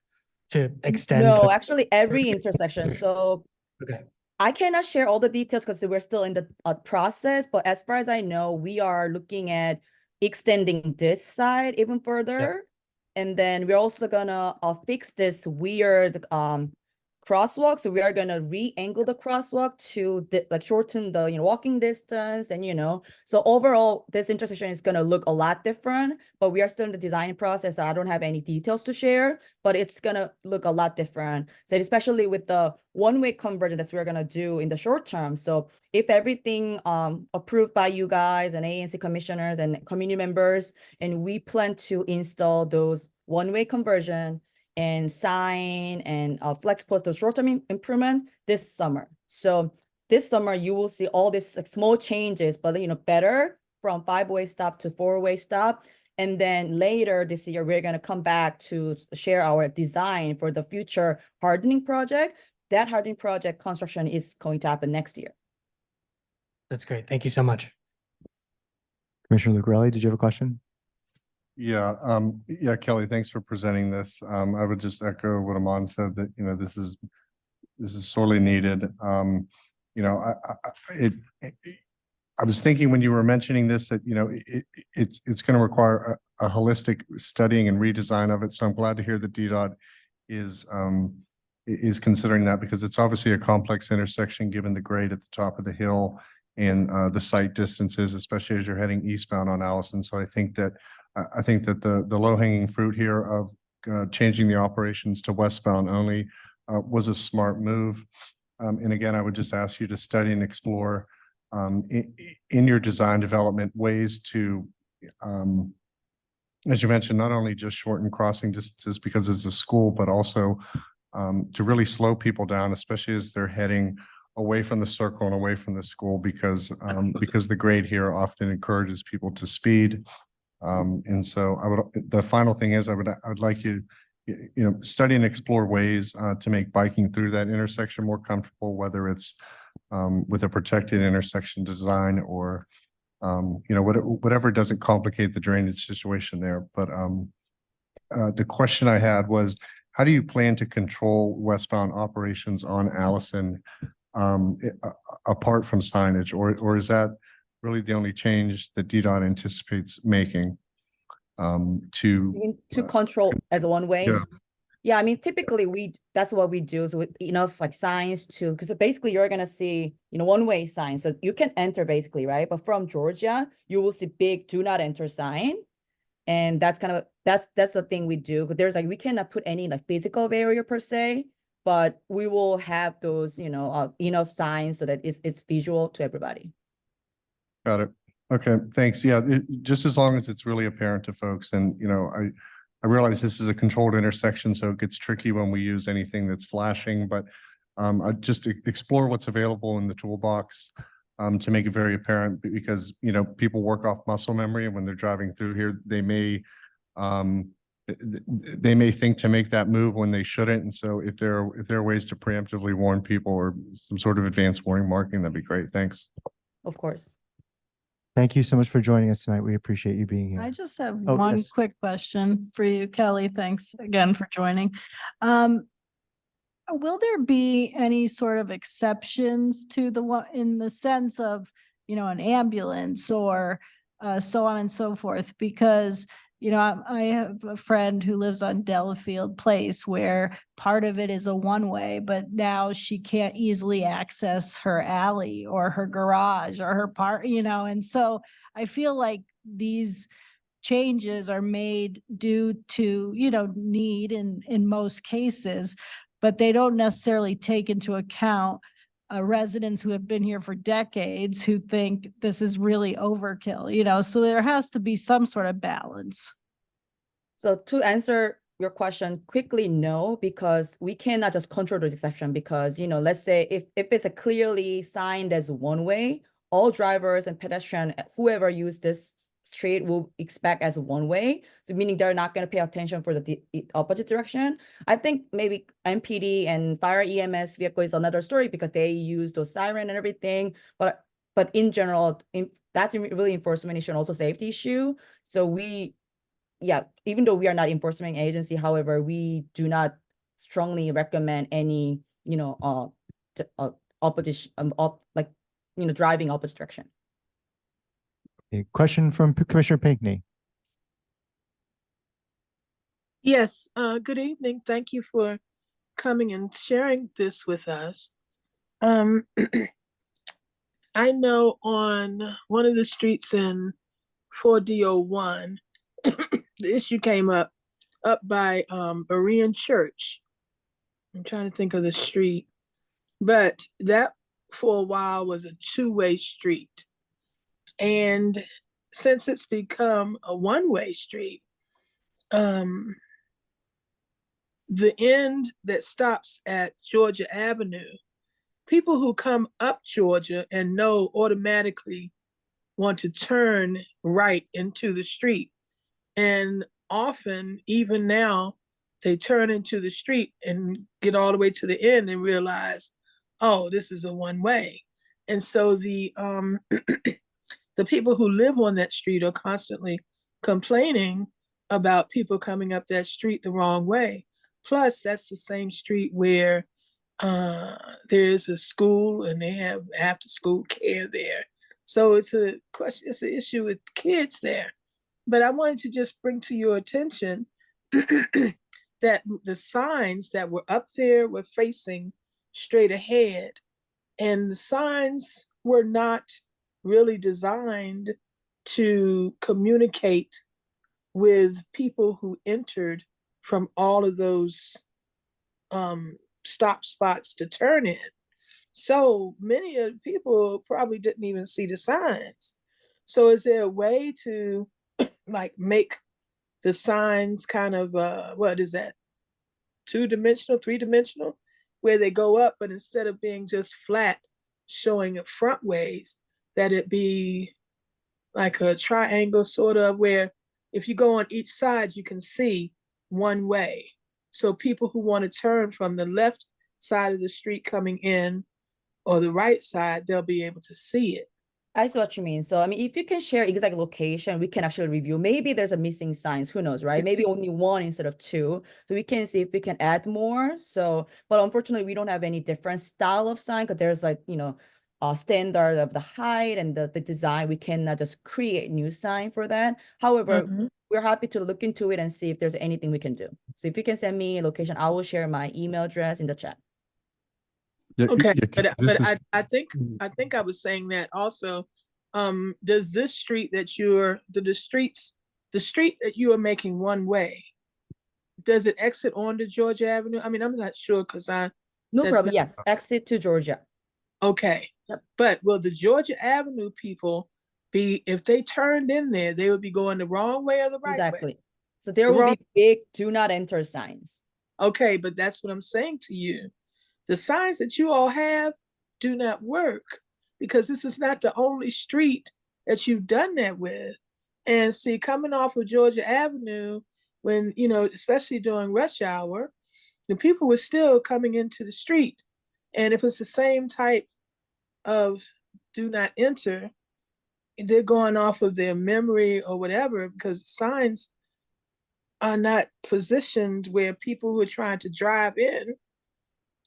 to extend? No, actually every intersection. So Okay. I cannot share all the details because we're still in the process, but as far as I know, we are looking at extending this side even further. And then we're also gonna fix this weird crosswalk. So we are gonna re-angle the crosswalk to shorten the walking distance, and so overall this intersection is gonna look a lot different, but we are still in the design process. So I don't have any details to share, but it's gonna look a lot different. So especially with the one-way conversion that we're gonna do in the short term. So if everything approved by you guys and ANC commissioners and community members, and we plan to install those one-way conversion and sign and flex post those short-term improvement this summer. So this summer you will see all these small changes, but better from 5-way stop to 4-way stop. And then later this year, we're going to come back to share our design for the future hardening project. That hardening project construction is going to happen next year. That's great. Thank you so much. Commissioner Lucarelli, did you have a question? Yeah, Kelly, thanks for presenting this. I would just echo what Aman said, that this is sorely needed. I was thinking when you were mentioning this that it's going to require a holistic studying and redesign of it. So I'm glad to hear that DDOT is considering that, because it's obviously a complex intersection given the grade at the top of the hill and the site distances, especially as you're heading eastbound on Allison. So I think that the low-hanging fruit here of changing the operations to westbound only was a smart move. And again, I would just ask you to study and explore in your design development ways to, as you mentioned, not only just shorten crossing distances because it's a school, but also to really slow people down, especially as they're heading away from the circle and away from the school, because the grade here often encourages people to speed. And so the final thing is I would like you study and explore ways to make biking through that intersection more comfortable, whether it's with a protected intersection design or whatever doesn't complicate the drainage situation there. But the question I had was, how do you plan to control westbound operations on Allison apart from signage, or is that really the only change that DDOT anticipates making to control as a one-way? Yeah. Yeah, I mean, typically that's what we do. So with enough like signs to, because basically you're gonna see, one-way signs. So you can enter basically, right? But from Georgia, you will see big "Do not enter" sign. And that's kind of, that's the thing we do. But there's like, we cannot put any like physical barrier per se, but we will have those, enough signs so that it's visual to everybody. Got it. Okay, thanks. Yeah, just as long as it's really apparent to folks. And, I realize this is a controlled intersection, so it gets tricky when we use anything that's flashing, but I just explore what's available in the toolbox to make it very apparent because, people work off muscle memory, and when they're driving through here, they may think to make that move when they shouldn't. And so if there are ways to preemptively warn people or some sort of advanced warning marking, that'd be great. Thanks. Of course. Thank you so much for joining us tonight. We appreciate you being here. I just have Oh, one yes. quick question for you, Kelly. Thanks again for joining. Will there be any sort of exceptions to the one in the sense of, an ambulance or so on and so forth? Because, I have a friend who lives on Delafield Place where part of it is a one-way, but now she can't easily access her alley or her garage or her part, and so I feel like these changes are made due to, need in most cases, but they don't necessarily take into account residents who have been here for decades who think this is really overkill, so there has to be some sort of balance. So to answer your question quickly, no, because we cannot just control those exceptions because, let's say if it's a clearly signed as one way, all drivers and pedestrians, whoever use this street will expect as one way. So meaning they're not going to pay attention for the opposite direction. I think maybe MPD and fire EMS vehicle is another story because they use those siren and everything. But in general, that's really enforcement issue and also safety issue. So even though we are not enforcement agency, however, we do not strongly recommend any, opposition, driving opposite direction. A question from Commissioner Pinckney. Yes, good evening. Thank you for coming and sharing this with us. I know on one of the streets in 4D01, the issue came up by Berean Church. I'm trying to think of the street, but that for a while was a two-way street. And since it's become a one-way street, the end that stops at Georgia Avenue, people who come up Georgia and know automatically want to turn right into the street. And often, even now, they turn into the street and get all the way to the end and realize, oh, this is a one-way. And so the the people who live on that street are constantly complaining about people coming up that street the wrong way. Plus, that's the same street where there's a school and they have after-school care there. So it's a question, it's an issue with kids there. But I wanted to just bring to your attention that the signs that were up there were facing straight ahead, and the signs were not really designed to communicate with people who entered from all of those stop spots to turn in. So many of the people probably didn't even see the signs. So is there a way to like make the signs kind of what is that, 2-dimensional, 3-dimensional, where they go up, but instead of being just flat showing it front ways, that it be like a triangle sort of, where if you go on each side you can see one way, so people who want to turn from the left side of the street coming in or the right side, they'll be able to see it. I see what you mean. So, I mean, if you can share exact location, we can actually review. Maybe there's a missing signs, who knows, right? Maybe only one instead of two. So we can see if we can add more. So, but unfortunately, we don't have any different style of sign because there's like, a standard of the height and the design. We cannot just create new sign for that. However, we're happy to look into it and see if there's anything we can do. So if you can send me a location, I will share my email address in the chat. Yeah, Okay, yeah, but this is- I think I was saying that also. Does this street that the street that you are making one way, does it exit onto Georgia Avenue? I mean, I'm not sure because No That's problem. not- Yes, exit to Georgia. okay. Yep. But will the Georgia Avenue people if they turned in there, they would be going the wrong way or the right way? Exactly. So there The will wrong- be big do not enter signs. Okay, but that's what I'm saying to you. The signs that you all have do not work because this is not the only street that you've done that with. And see, coming off of Georgia Avenue, when, especially during rush hour, the people were still coming into the street. And if it's the same type of do not enter, they're going off of their memory or whatever, because signs are not positioned where people who are trying to drive in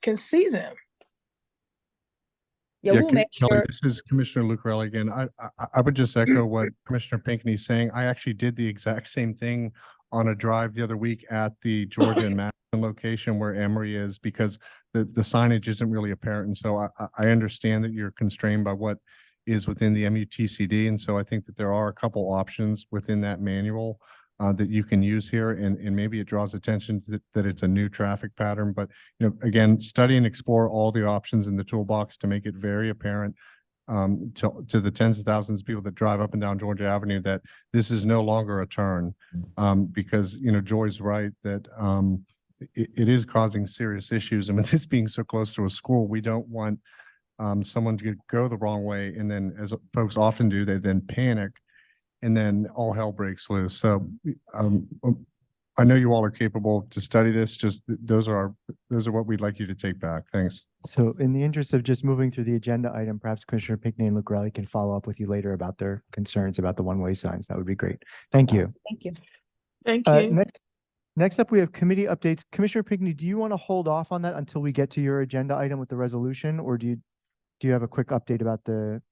can see them. Yeah, we'll make Kelly, sure. this is Commissioner Lucarelli again. I would just echo what Commissioner Pinckney's saying. I actually did the exact same thing on a drive the other week at the Georgia and Madison location where Emory is, because the signage isn't really apparent. And so I understand that you're constrained by what is within the MUTCD. And so I think that there are a couple options within that manual that you can use here, and maybe it draws attention to that it's a new traffic pattern. But again, study and explore all the options in the toolbox to make it very apparent to the tens of thousands of people that drive up and down Georgia Avenue that this is no longer a turn, because Joy's right that it is causing serious issues. I mean, this being so close to a school, we don't want someone to go the wrong way, and then, as folks often do, they then panic, and then all hell breaks loose. So I know you all are capable to study this. Just those are what we'd like you to take back. Thanks. So in the interest of just moving through the agenda item, perhaps Commissioner Pinckney and Lucarelli can follow up with you later about their concerns about the one-way signs. That would be great. Thank you. Thank you. Thank you. Next up, we have committee updates. Commissioner Pinckney, do you want to hold off on that until we get to your agenda item with the resolution, or do you have a quick update about the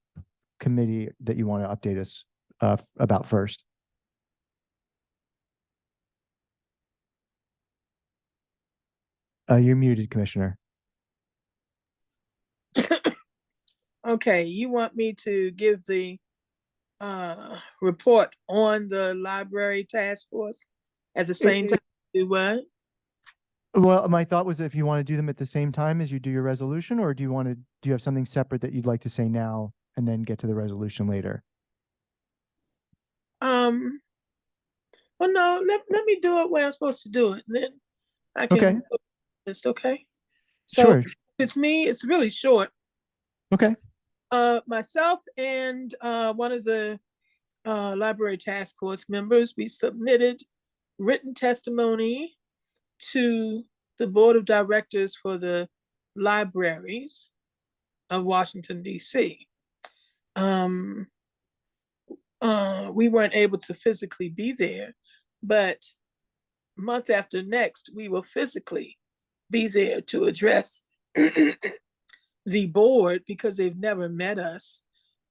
committee that you want to update us about first? You're muted, Commissioner. Okay, you want me to give the report on the library task force at the same time? Do what? Well, my thought was if you want to do them at the same time as you do your resolution, or do you have something separate that you'd like to say now and then get to the resolution later? Well, no, let me do it where I'm supposed to do it. Then I can. Okay. It's okay. So Sure. it's me. It's really short. Okay. Myself and one of the library task force members, we submitted written testimony to the board of directors for the libraries of Washington, D.C. We weren't able to physically be there, but month after next, we will physically be there to address the board because they've never met us.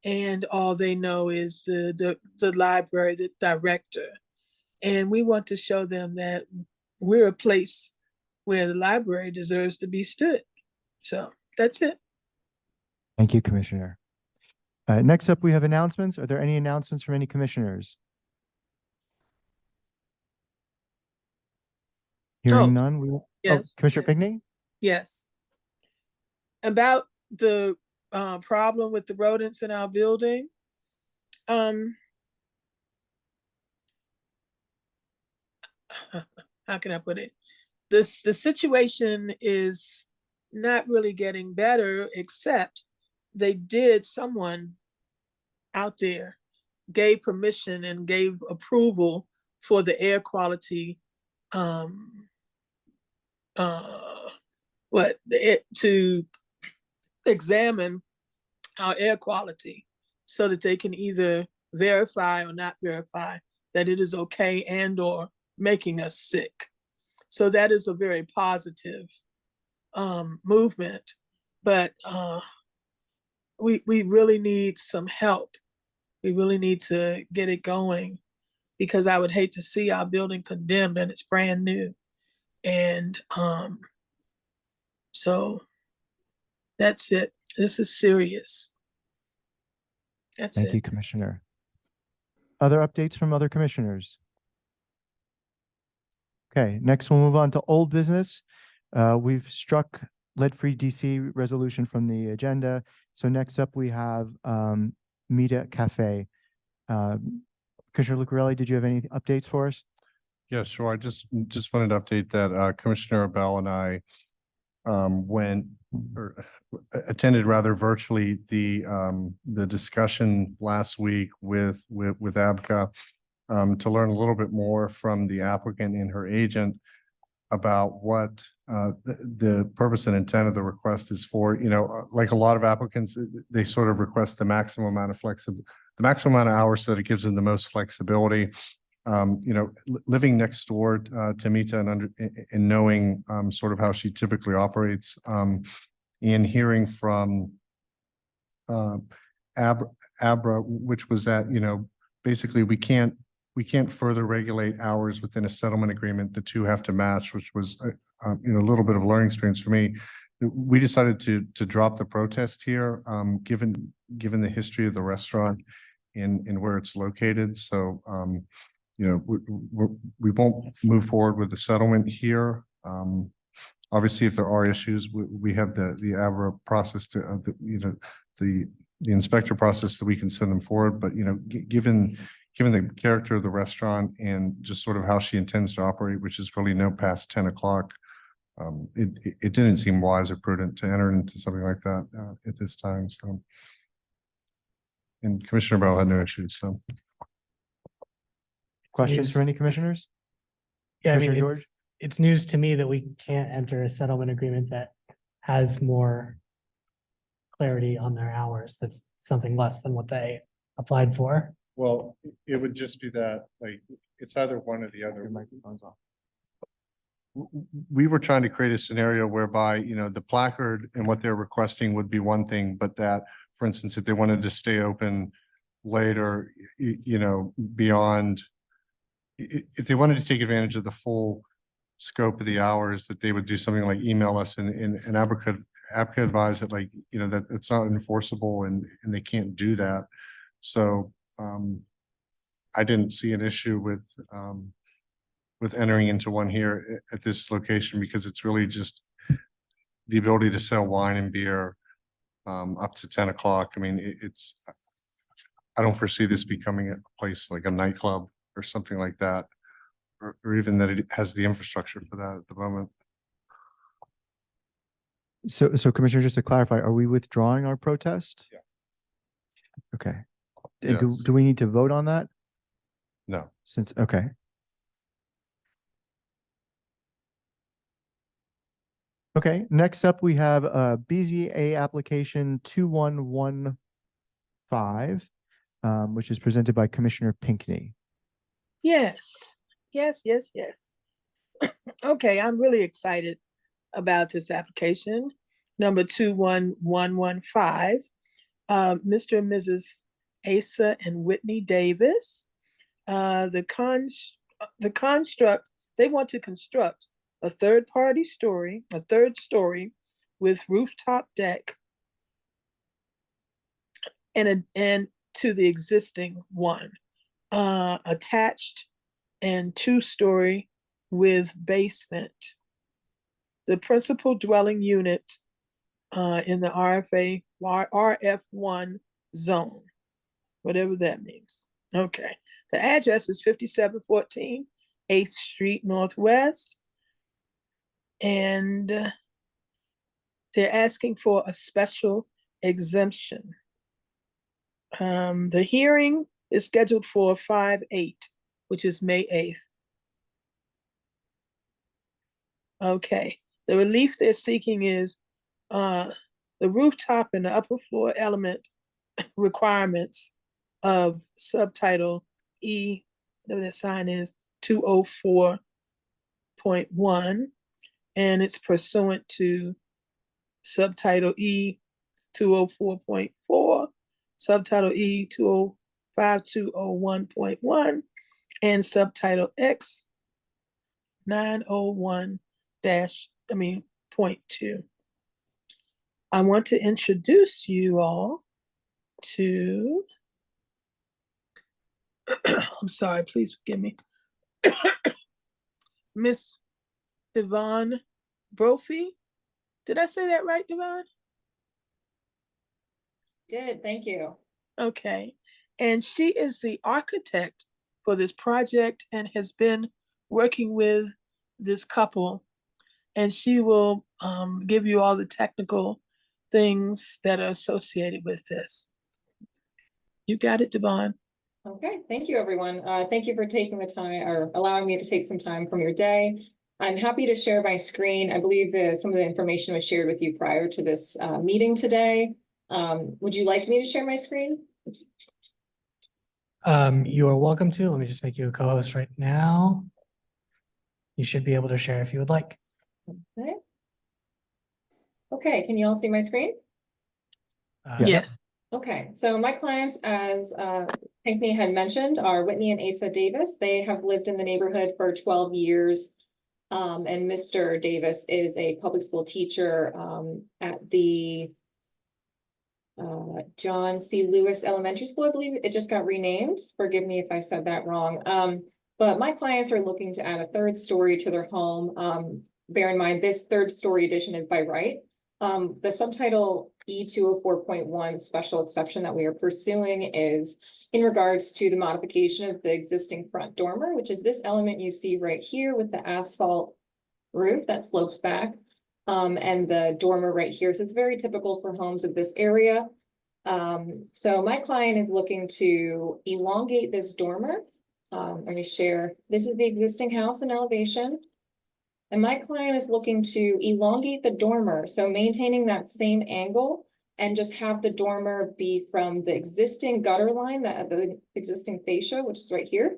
And all they know is the library, the director. And we want to show them that we're a place where the library deserves to be stood. So that's it. Thank you, Commissioner. Next up, we have announcements. Are there any announcements from any commissioners? Hearing none, we will. Yes. Commissioner Pinckney? Yes. About the problem with the rodents in our building. How can I put it? The situation is not really getting better, except someone out there gave permission and gave approval for the air quality to examine our air quality so that they can either verify or not verify that it is okay and or making us sick. So that is a very positive movement, but we really need some help. We really need to get it going because I would hate to see our building condemned and it's brand new. And so that's it. This is serious. That's Thank it. you, Commissioner. Other updates from other commissioners? Okay, next we'll move on to old business. We've struck lead-free DC resolution from the agenda. So next up we have Mita Cafe. Commissioner Lucarelli, did you have any updates for us? Yeah, sure. I just wanted to update that Commissioner Abell and I went or attended rather virtually the discussion last week with ABCA to learn a little bit more from the applicant and her agent about what the purpose and intent of the request is for. You know, like a lot of applicants, they sort of request the maximum amount of the maximum amount of hours so that it gives them the most flexibility. You know, living next door to Mita and knowing sort of how she typically operates, and hearing from Abra, which was that, you know, basically we can't further regulate hours within a settlement agreement. The two have to match, which was you know, a little bit of a learning experience for me. We decided to drop the protest here, given the history of the restaurant and where it's located. So you know, we won't move forward with the settlement here. Obviously, if there are issues, we have the Abra process to you know, the inspector process that we can send them forward. But you know, given the character of the restaurant and just sort of how she intends to operate, which is probably no past 10 o'clock, it didn't seem wise or prudent to enter into something like that at this time. So, and Commissioner Bell had no issues. So, Questions from news- any commissioners? Yeah, I Commissioner mean, George? it's news to me that we can't enter a settlement agreement that has more clarity on their hours. That's something less than what they applied for. well, it would just be that, like, it's either one or the other. Your microphone's off. We were trying to create a scenario whereby, you know, the placard and what they're requesting would be one thing, but that, for instance, if they wanted to stay open later, you know, beyond, if they wanted to take advantage of the full scope of the hours, that they would do something like email us and ABCA advised that, like, you know, that it's not enforceable and they can't do that. So I didn't see an issue with entering into one here at this location, because it's really just the ability to sell wine and beer up to 10 o'clock. I mean, I don't foresee this becoming a place like a nightclub or something like that, or even that it has the infrastructure for that at the moment. So Commissioner, just to clarify, are we withdrawing our protest? Yeah. Okay. And do Yes. we need to vote on that? No. Since, okay. Okay, next up, we have BZA application 2115, which is presented by Commissioner Pinckney. Yes, yes. Okay, I'm really excited about this application, number 21115. Mr. and Mrs. Asa and Whitney Davis. The construct, they want to construct a third story with rooftop deck and to the existing one, attached and 2-story with basement. The principal dwelling unit in the RF1 zone, whatever that means. Okay. The address is 5714 8th Street Northwest. And they're asking for a special exemption. The hearing is scheduled for 5/8, which is May 8th. Okay. The relief they're seeking is the rooftop and the upper floor element requirements of subtitle E, whatever that sign is, 204.1, and it's pursuant to subtitle E 204.4, subtitle E 25201.1, and subtitle X 901 .2. I want to introduce you all to, I'm sorry, please forgive me, Miss Devon Brophy. Did I say that right, Devon? Good, thank you. Okay. And she is the architect for this project and has been working with this couple. And she will give you all the technical things that are associated with this. You got it, Devon. Okay, thank you, everyone. Thank you for taking the time or allowing me to take some time from your day. I'm happy to share my screen. I believe some of the information was shared with you prior to this meeting today. Would you like me to share my screen? You are welcome to. Let me just make you a co-host right now. You should be able to share if you would like. Okay. Okay, can you all see my screen? Yes. Okay, so my clients, as Pinckney had mentioned, are Whitney and Asa Davis. They have lived in the neighborhood for 12 years. And Mr. Davis is a public school teacher at the John C. Lewis Elementary School. I believe it just got renamed. Forgive me if I said that wrong. But my clients are looking to add a third story to their home. Bear in mind, this third story addition is by right. The subtitle E204.1 special exception that we are pursuing is in regards to the modification of the existing front dormer, which is this element you see right here with the asphalt roof that slopes back, and the dormer right here. So it's very typical for homes of this area. So my client is looking to elongate this dormer. Let me share. This is the existing house in elevation. And my client is looking to elongate the dormer, so maintaining that same angle and just have the dormer be from the existing gutter line, the existing fascia, which is right here,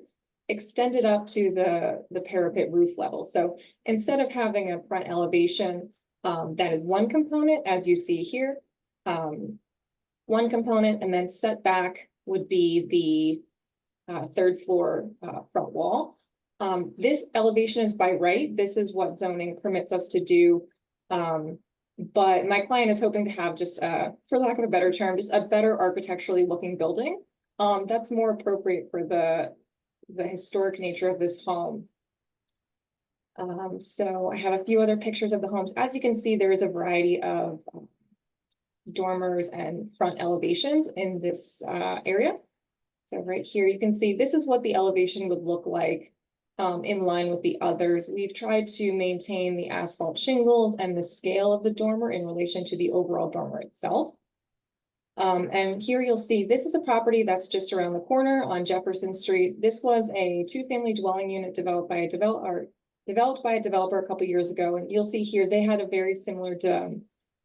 extended up to the parapet roof level. So instead of having a front elevation, that is one component, as you see here, one component, and then setback would be the third floor front wall. This elevation is by right. This is what zoning permits us to do. But my client is hoping to have just, for lack of a better term, just a better architecturally looking building. That's more appropriate for the historic nature of this home. So I have a few other pictures of the homes. As you can see, there is a variety of dormers and front elevations in this area. So right here, you can see this is what the elevation would look like in line with the others. We've tried to maintain the asphalt shingles and the scale of the dormer in relation to the overall dormer itself. And here you'll see, this is a property that's just around the corner on Jefferson Street. This was a two-family dwelling unit developed by a developer a couple years ago. And you'll see here, they had a very similar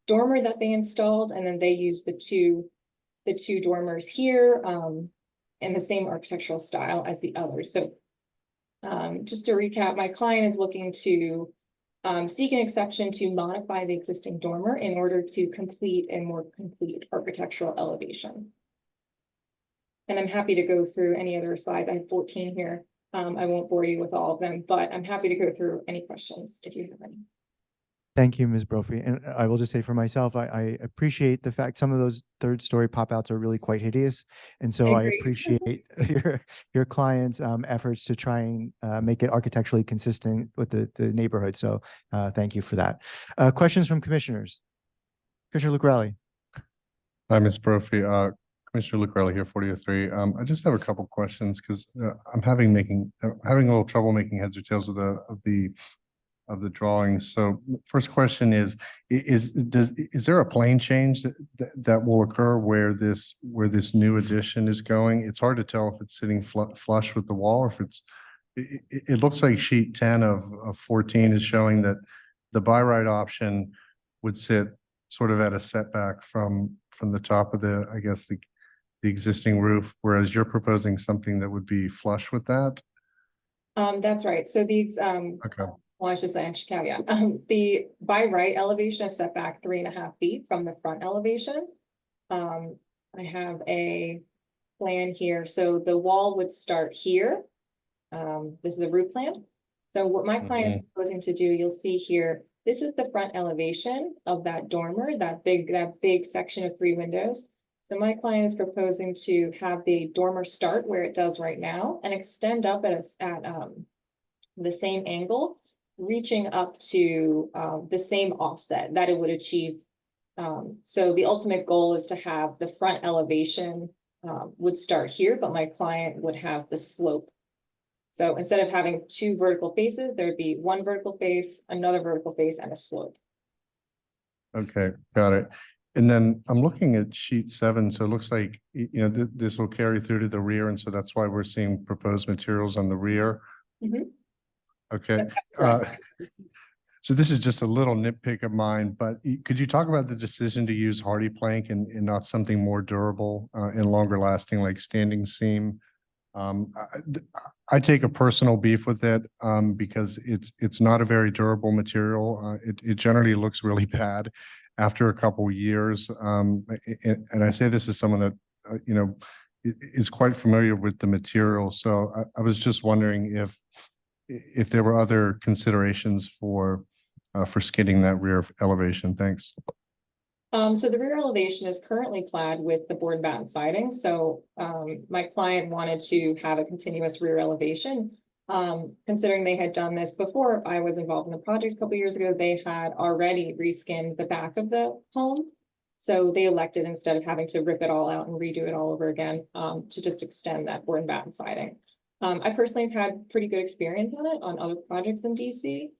dormer that they installed, and then they used the two dormers here in the same architectural style as the others. So just to recap, my client is looking to seek an exception to modify the existing dormer in order to complete a more complete architectural elevation. And I'm happy to go through any other slides. I have 14 here. I won't bore you with all of them, but I'm happy to go through any questions if you have any. Thank you, Ms. Brophy. And I will just say for myself, I appreciate the fact some of those third story pop outs are really quite hideous. And so I agree. appreciate your client's efforts to try and make it architecturally consistent with the neighborhood. So thank you for that. Questions from commissioners? Commissioner Lucrelli. Hi, Ms. Brophy. Commissioner Lucrelli here, 4003. I just have a couple questions because I'm having a little trouble making heads or tails of the drawings. So first question is there a plane change that will occur where this new addition is going? It's hard to tell if it's sitting flush with the wall or if it looks like sheet 10 of 14 is showing that the by right option would sit sort of at a setback from the top of the, I guess, the existing roof, whereas you're proposing something that would be flush with that. That's right. So these Okay. well, I should say, I should caveat, the by right elevation is set back 3.5 feet from the front elevation. I have a plan here. So the wall would start here This is a roof plan. So what my client is proposing to do, you'll see here, this is the front elevation of that dormer, that big section of 3 windows. So my client is proposing to have the dormer start where it does right now and extend up at the same angle, reaching up to the same offset that it would achieve. So the ultimate goal is to have the front elevation would start here, but my client would have the slope. So instead of having 2 vertical faces, there'd be 1 vertical face, another vertical face, and a slope. Okay, got it. And then I'm looking at sheet 7, so it looks like, this will carry through to the rear, and so that's why we're seeing proposed materials on the rear. Mhm. Okay. So this is just a little nitpick of mine, but could you talk about the decision to use hardy plank and not something more durable and longer lasting like standing seam? I take a personal beef with it because it's not a very durable material. It generally looks really bad after a couple years. And I say this as someone that is quite familiar with the material. So I was just wondering if there were other considerations for skidding that rear elevation. Thanks. So the rear elevation is currently clad with the board and batten siding. So my client wanted to have a continuous rear elevation. Considering they had done this before I was involved in the project a couple years ago, they had already reskinned the back of the home. So they elected, instead of having to rip it all out and redo it all over again, to just extend that board and batten siding. I personally have had pretty good experience on it on other projects in DC.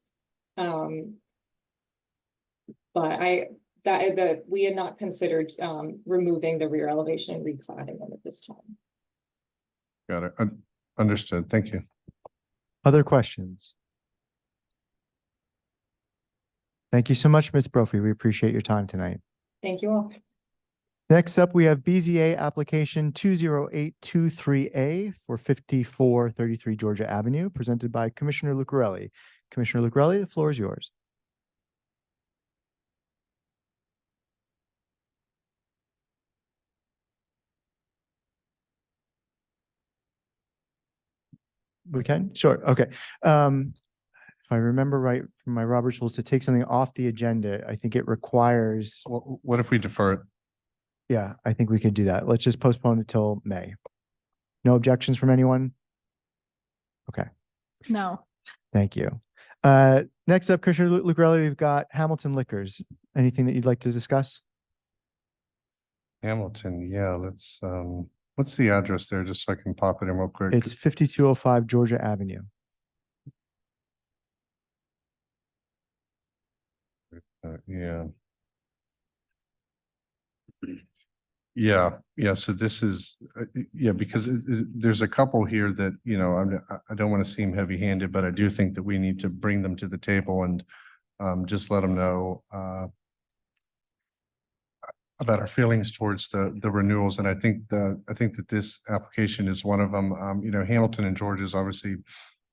But we had not considered removing the rear elevation and recladding them at this time. Got it. Understood. Thank you. Other questions? Thank you so much, Ms. Brophy. We appreciate your time tonight. Thank you all. Next up, we have BZA application 20823A for 5433 Georgia Avenue, presented by Commissioner Lucarelli. Commissioner Lucarelli, the floor is yours. We can? Sure. Okay. If I remember right from my Robert's rules, to take something off the agenda, I think it requires, What if we defer it? yeah, I think we could do that. Let's just postpone it till May. No objections from anyone? Okay. No. Thank you. Next up, Commissioner Lucarelli, we've got Hamilton Liquors. Anything that you'd like to discuss? Hamilton, yeah, let's, what's the address there, just so I can pop it in real quick? It's 5205 Georgia Avenue. Yeah. Yeah, so this is, because there's a couple here that, I don't want to seem heavy-handed, but I do think that we need to bring them to the table and just let them know about our feelings towards the renewals. And I think that this application is one of them. Hamilton and Georgia has obviously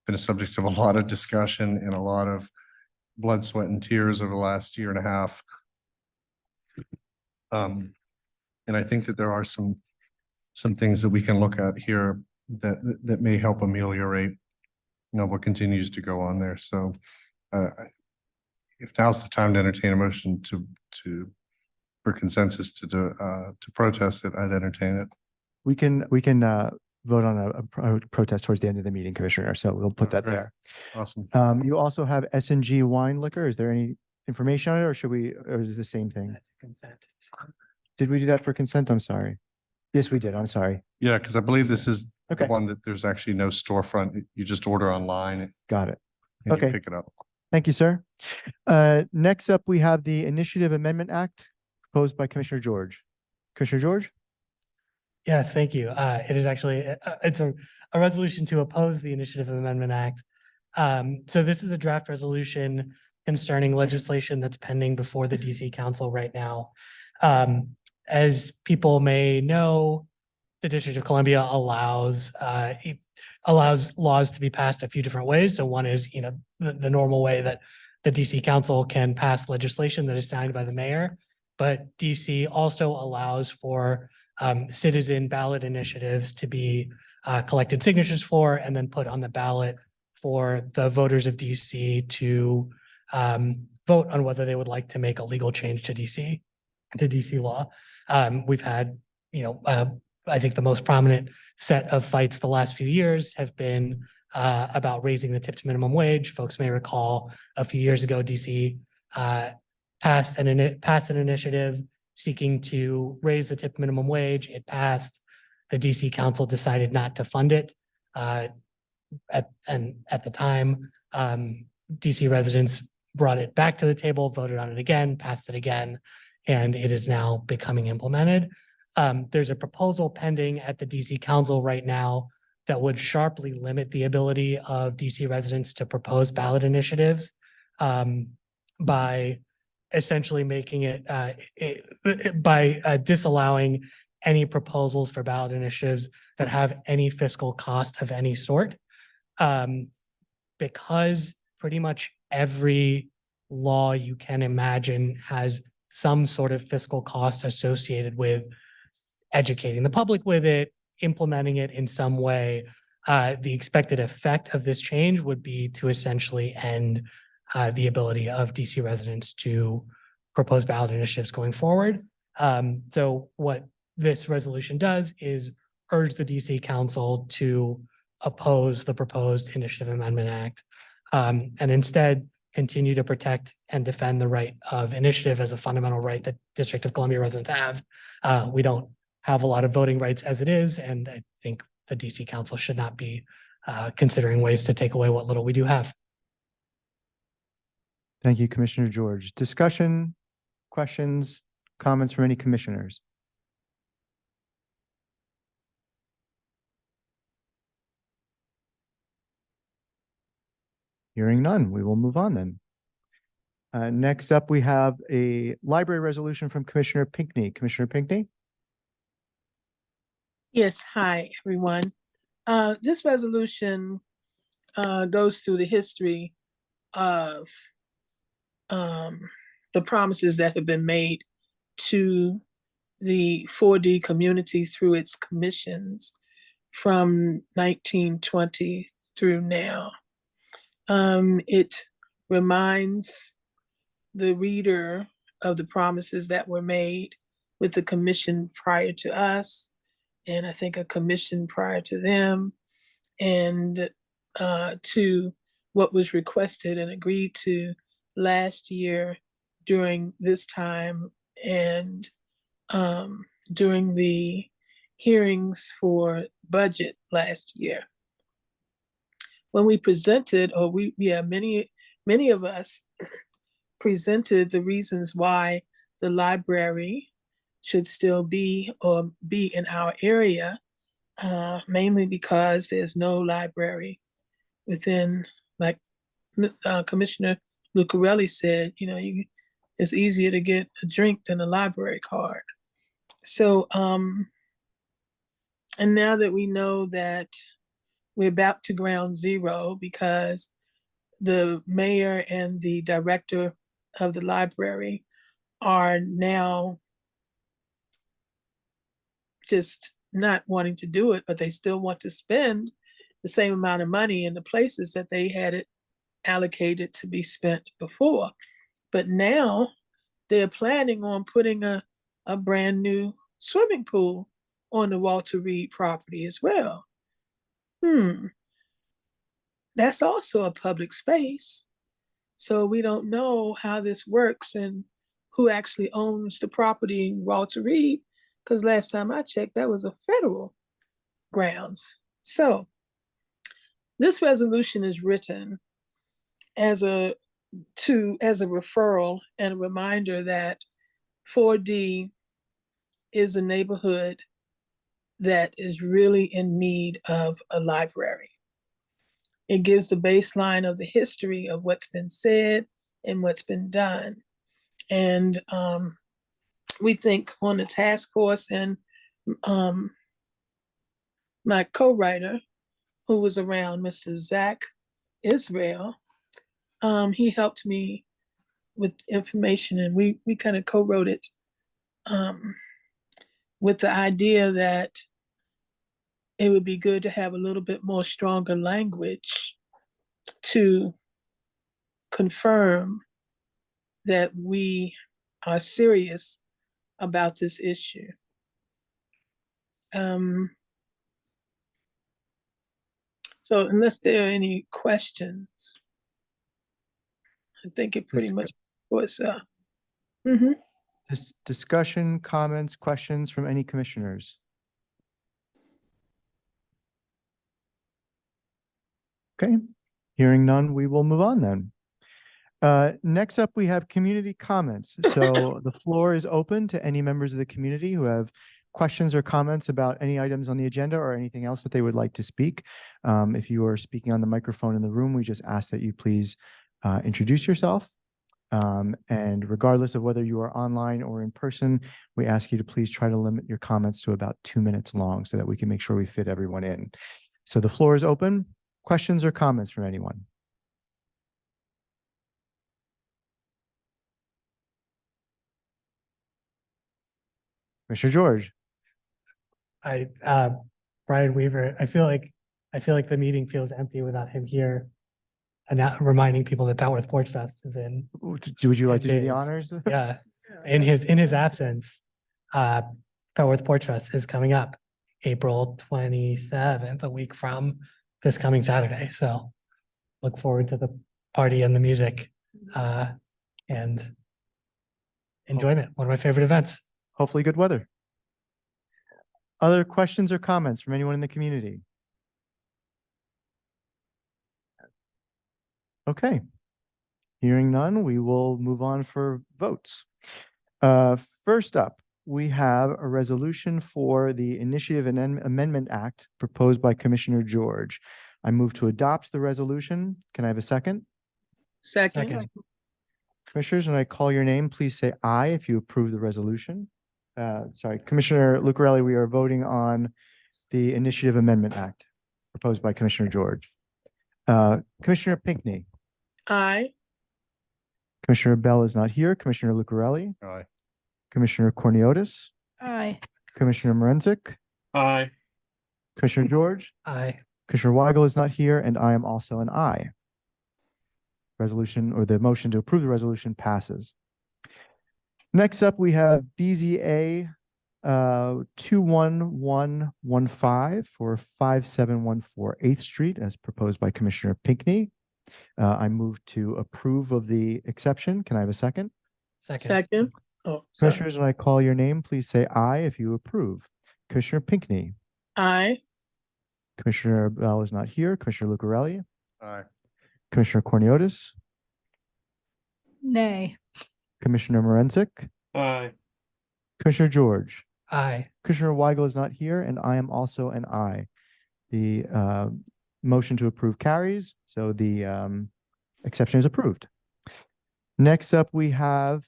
been a subject of a lot of discussion and a lot of blood, sweat, and tears over the last year and a half. And I think that there are some things that we can look at here that may help ameliorate, what continues to go on there. So if now's the time to entertain a motion for consensus to protest it, I'd entertain it. We can vote on a protest towards the end of the meeting, Commissioner. So we'll put that Great. there. Awesome. You also have S&G Wine Liquor. Is there any information on it, or or is it the same thing? That's consent. Did we do that for consent? I'm sorry. Yes, we did. I'm sorry. Yeah, because I believe this is the Okay. one that there's actually no storefront. You just order online Got it. and Okay. you pick it up. Thank you, sir. Next up, we have the Initiative Amendment Act proposed by Commissioner George. Commissioner George? Yes, thank you. It is actually, it's a resolution to oppose the Initiative Amendment Act. So this is a draft resolution concerning legislation that's pending before the DC Council right now. As people may know, the District of Columbia allows laws to be passed a few different ways. So one is, the normal way that the DC Council can pass legislation that is signed by the mayor. But DC also allows for citizen ballot initiatives to be collected signatures for and then put on the ballot for the voters of DC to vote on whether they would like to make a legal change to DC law. We've had, I think the most prominent set of fights the last few years have been about raising the tip to minimum wage. Folks may recall a few years ago, DC passed an initiative seeking to raise the tip minimum wage. It passed. The DC Council decided not to fund it. At the time, DC residents brought it back to the table, voted on it again, passed it again, and it is now becoming implemented. There's a proposal pending at the DC Council right now that would sharply limit the ability of DC residents to propose ballot initiatives by essentially making it by disallowing any proposals for ballot initiatives that have any fiscal cost of any sort. Because pretty much every law you can imagine has some sort of fiscal cost associated with educating the public with it, implementing it in some way. The expected effect of this change would be to essentially end the ability of DC residents to propose ballot initiatives going forward. So what this resolution does is urge the DC Council to oppose the proposed Initiative Amendment Act and instead continue to protect and defend the right of initiative as a fundamental right that District of Columbia residents have. We don't have a lot of voting rights as it is, and I think the DC Council should not be considering ways to take away what little we do have. Thank you, Commissioner George. Discussion, questions, comments from any commissioners? Hearing none, we will move on then. Next up, we have a library resolution from Commissioner Pinckney. Commissioner Pinckney? Yes, hi, everyone. This resolution goes through the history of the promises that have been made to the 4D community through its commissions from 1920 through now. It reminds the reader of the promises that were made with the commission prior to us, and I think a commission prior to them, and to what was requested and agreed to last year during this time and during the hearings for budget last year. When we presented, many of us presented the reasons why the library should still be or be in our area, mainly because there's no library within, like Commissioner Lucarelli said, it's easier to get a drink than a library card. So, and now that we know that we're back to ground zero because the mayor and the director of the library are now just not wanting to do it, but they still want to spend the same amount of money in the places that they had it allocated to be spent before. But now they're planning on putting a brand new swimming pool on the Walter Reed property as well. That's also a public space. So we don't know how this works and who actually owns the property in Walter Reed, because last time I checked, that was a federal grounds. So this resolution is written as a referral and a reminder that 4D is a neighborhood that is really in need of a library. It gives the baseline of the history of what's been said and what's been done. And we think on the task force, and my co-writer, who was around, Mr. Zach Israel, he helped me with information, and we kind of co-wrote it with the idea that it would be good to have a little bit more stronger language to confirm that we are serious about this issue. So unless there are any questions, I think it pretty much was, This discussion, comments, questions from any commissioners? Okay, hearing none, we will move on then. Next up, we have community comments. So the floor is open to any members of the community who have questions or comments about any items on the agenda or anything else that they would like to speak. If you are speaking on the microphone in the room, we just ask that you please introduce yourself. And regardless of whether you are online or in person, we ask you to please try to limit your comments to about 2 minutes long so that we can make sure we fit everyone in. So the floor is open. Questions or comments from anyone? Mr. George. Brian Weaver, I feel like the meeting feels empty without him here. And now reminding people that Petworth Porch Fest is in. Would you like to do the days. honors? Yeah, in his absence, Petworth Porch Fest is coming up April 27th, a week from this coming Saturday. So look forward to the party and the music and enjoyment. One of my favorite events. Hopefully good weather. Other questions or comments from anyone in the community? Okay. Hearing none, we will move on for votes. First up, we have a resolution for the Initiative and Amendment Act proposed by Commissioner George. I move to adopt the resolution. Can I have a second? second. Commissioners, when I call your name, please say aye if you approve the resolution. Sorry, Commissioner Lucarelli, we are voting on the Initiative Amendment Act proposed by Commissioner George. Commissioner Pinckney. Aye. Commissioner Bell is not here. Commissioner Lucarelli. Aye. Commissioner Corniotis. Aye. Commissioner Morenzik. Aye. Commissioner George. Aye. Commissioner Weigel is not here, and I am also an aye. Resolution, or the motion to approve the resolution, passes. Next up, we have BZA 21115 for 5714 8th Street as proposed by Commissioner Pinckney. I move to approve of the exception. Can I have a second? Second. Oh, sorry. Commissioners, when I call your name, please say aye if you approve. Commissioner Pinckney. Aye. Commissioner Bell is not here. Commissioner Lucarelli. Aye. Commissioner Corniotis. Nay. Commissioner Morenzik. Aye. Commissioner George. Aye. Commissioner Weigel is not here, and I am also an aye. The motion to approve carries, so the exception is approved. Next up, we have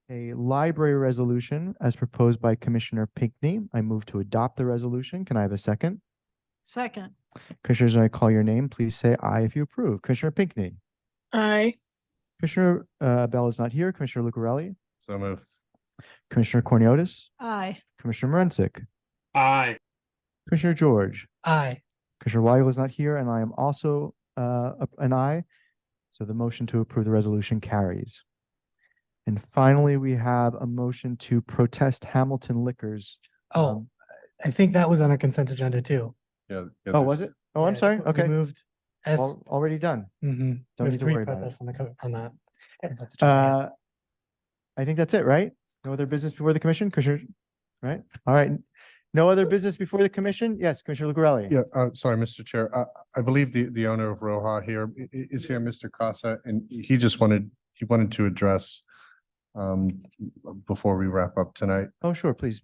a library resolution as proposed by Commissioner Pinckney. I move to adopt the resolution. Can I have a second? Second. Commissioners, when I call your name, please say aye if you approve. Commissioner Pinckney. Aye. Commissioner Bell is not here. Commissioner Lucarelli. So move. Commissioner Corniotis. Aye. Commissioner Morenzik. Aye. Commissioner George. Aye. Commissioner Weigel is not here, and I am also an aye. So the motion to approve the resolution carries. And finally, we have a motion to protest Hamilton Liquors. Oh, I think that was on a consent agenda too. Yeah. Oh, was it? Oh, I'm Yeah, sorry. we Okay. moved as. Already done. Mhm. Don't With need to 3 worry about it. protests on the on that. consent agenda. I think that's it, right? No other business before the commission, Commissioner, right? All right. No other business before the commission? Yes, Commissioner Lucarelli. Yeah, sorry, Mr. Chair. I believe the owner of Roja here is here, Mr. Casa, and he wanted to address before we wrap up tonight. Oh, sure, please.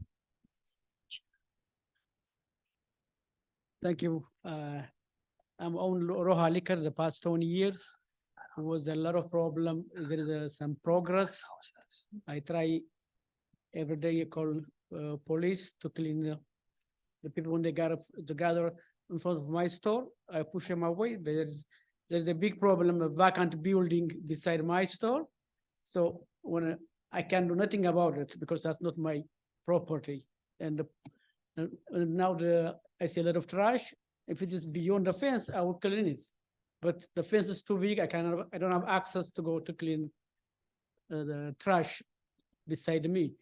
Thank you. I'm on Roja Liquor the past 20 years. There was a lot of problem. There is some progress. I try every day. I call police to clean the people when they got together in front of my store. I push them away. There's a big problem, a vacant building beside my store. So when I can do nothing about it because that's not my property. And now I see a lot of trash. If it is beyond the fence, I will clean it. But the fence is too big. I don't have access to go to clean the trash beside me.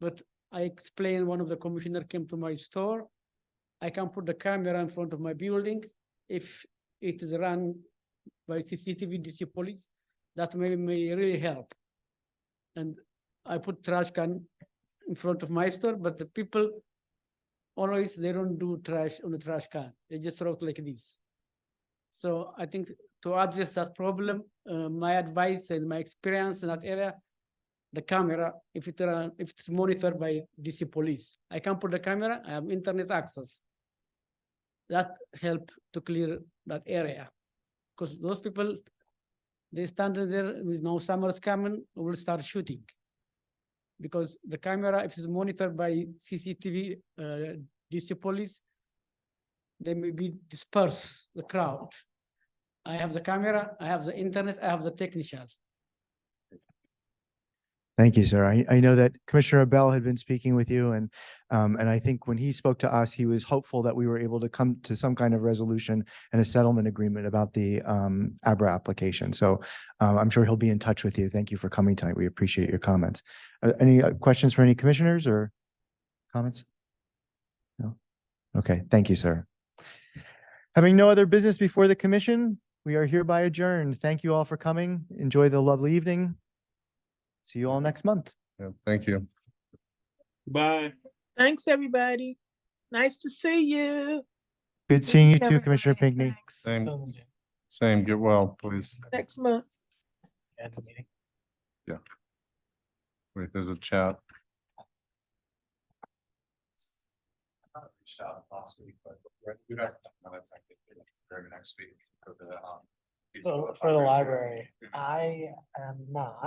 But I explained, one of the commissioner came to my store. I can put the camera in front of my building. If it is run by CCTV DC police, that may really help. And I put trash can in front of my store, but the people always, they don't do trash on the trash can. They just throw it like this. So I think to address that problem, my advice and my experience in that area, the camera, if it's monitored by DC police, I can put the camera, I have internet access. That help to clear that area. Because those people, they stand there with no summer's coming, will start shooting. Because the camera, if it's monitored by CCTV, DC police, they may be disperse the crowd. I have the camera, I have the internet, I have the technicians. Thank you, sir. I know that Commissioner Bell had been speaking with you, and I think when he spoke to us, he was hopeful that we were able to come to some kind of resolution and a settlement agreement about the ABRA application. So I'm sure he'll be in touch with you. Thank you for coming tonight. We appreciate your comments. Any questions for any commissioners or comments? No? Okay, thank you, sir. Having no other business before the commission, we are hereby adjourned. Thank you all for coming. Enjoy the lovely evening. See you all next month. Yeah, thank you. Bye. Thanks, everybody. Nice to see you. Good seeing you Thanks, too, Commissioner everybody. Pinckney. Thanks. Same, get well, please. Next month. Wait, there's a chat. Reached out last week, but you guys have next week. For the library, I am not.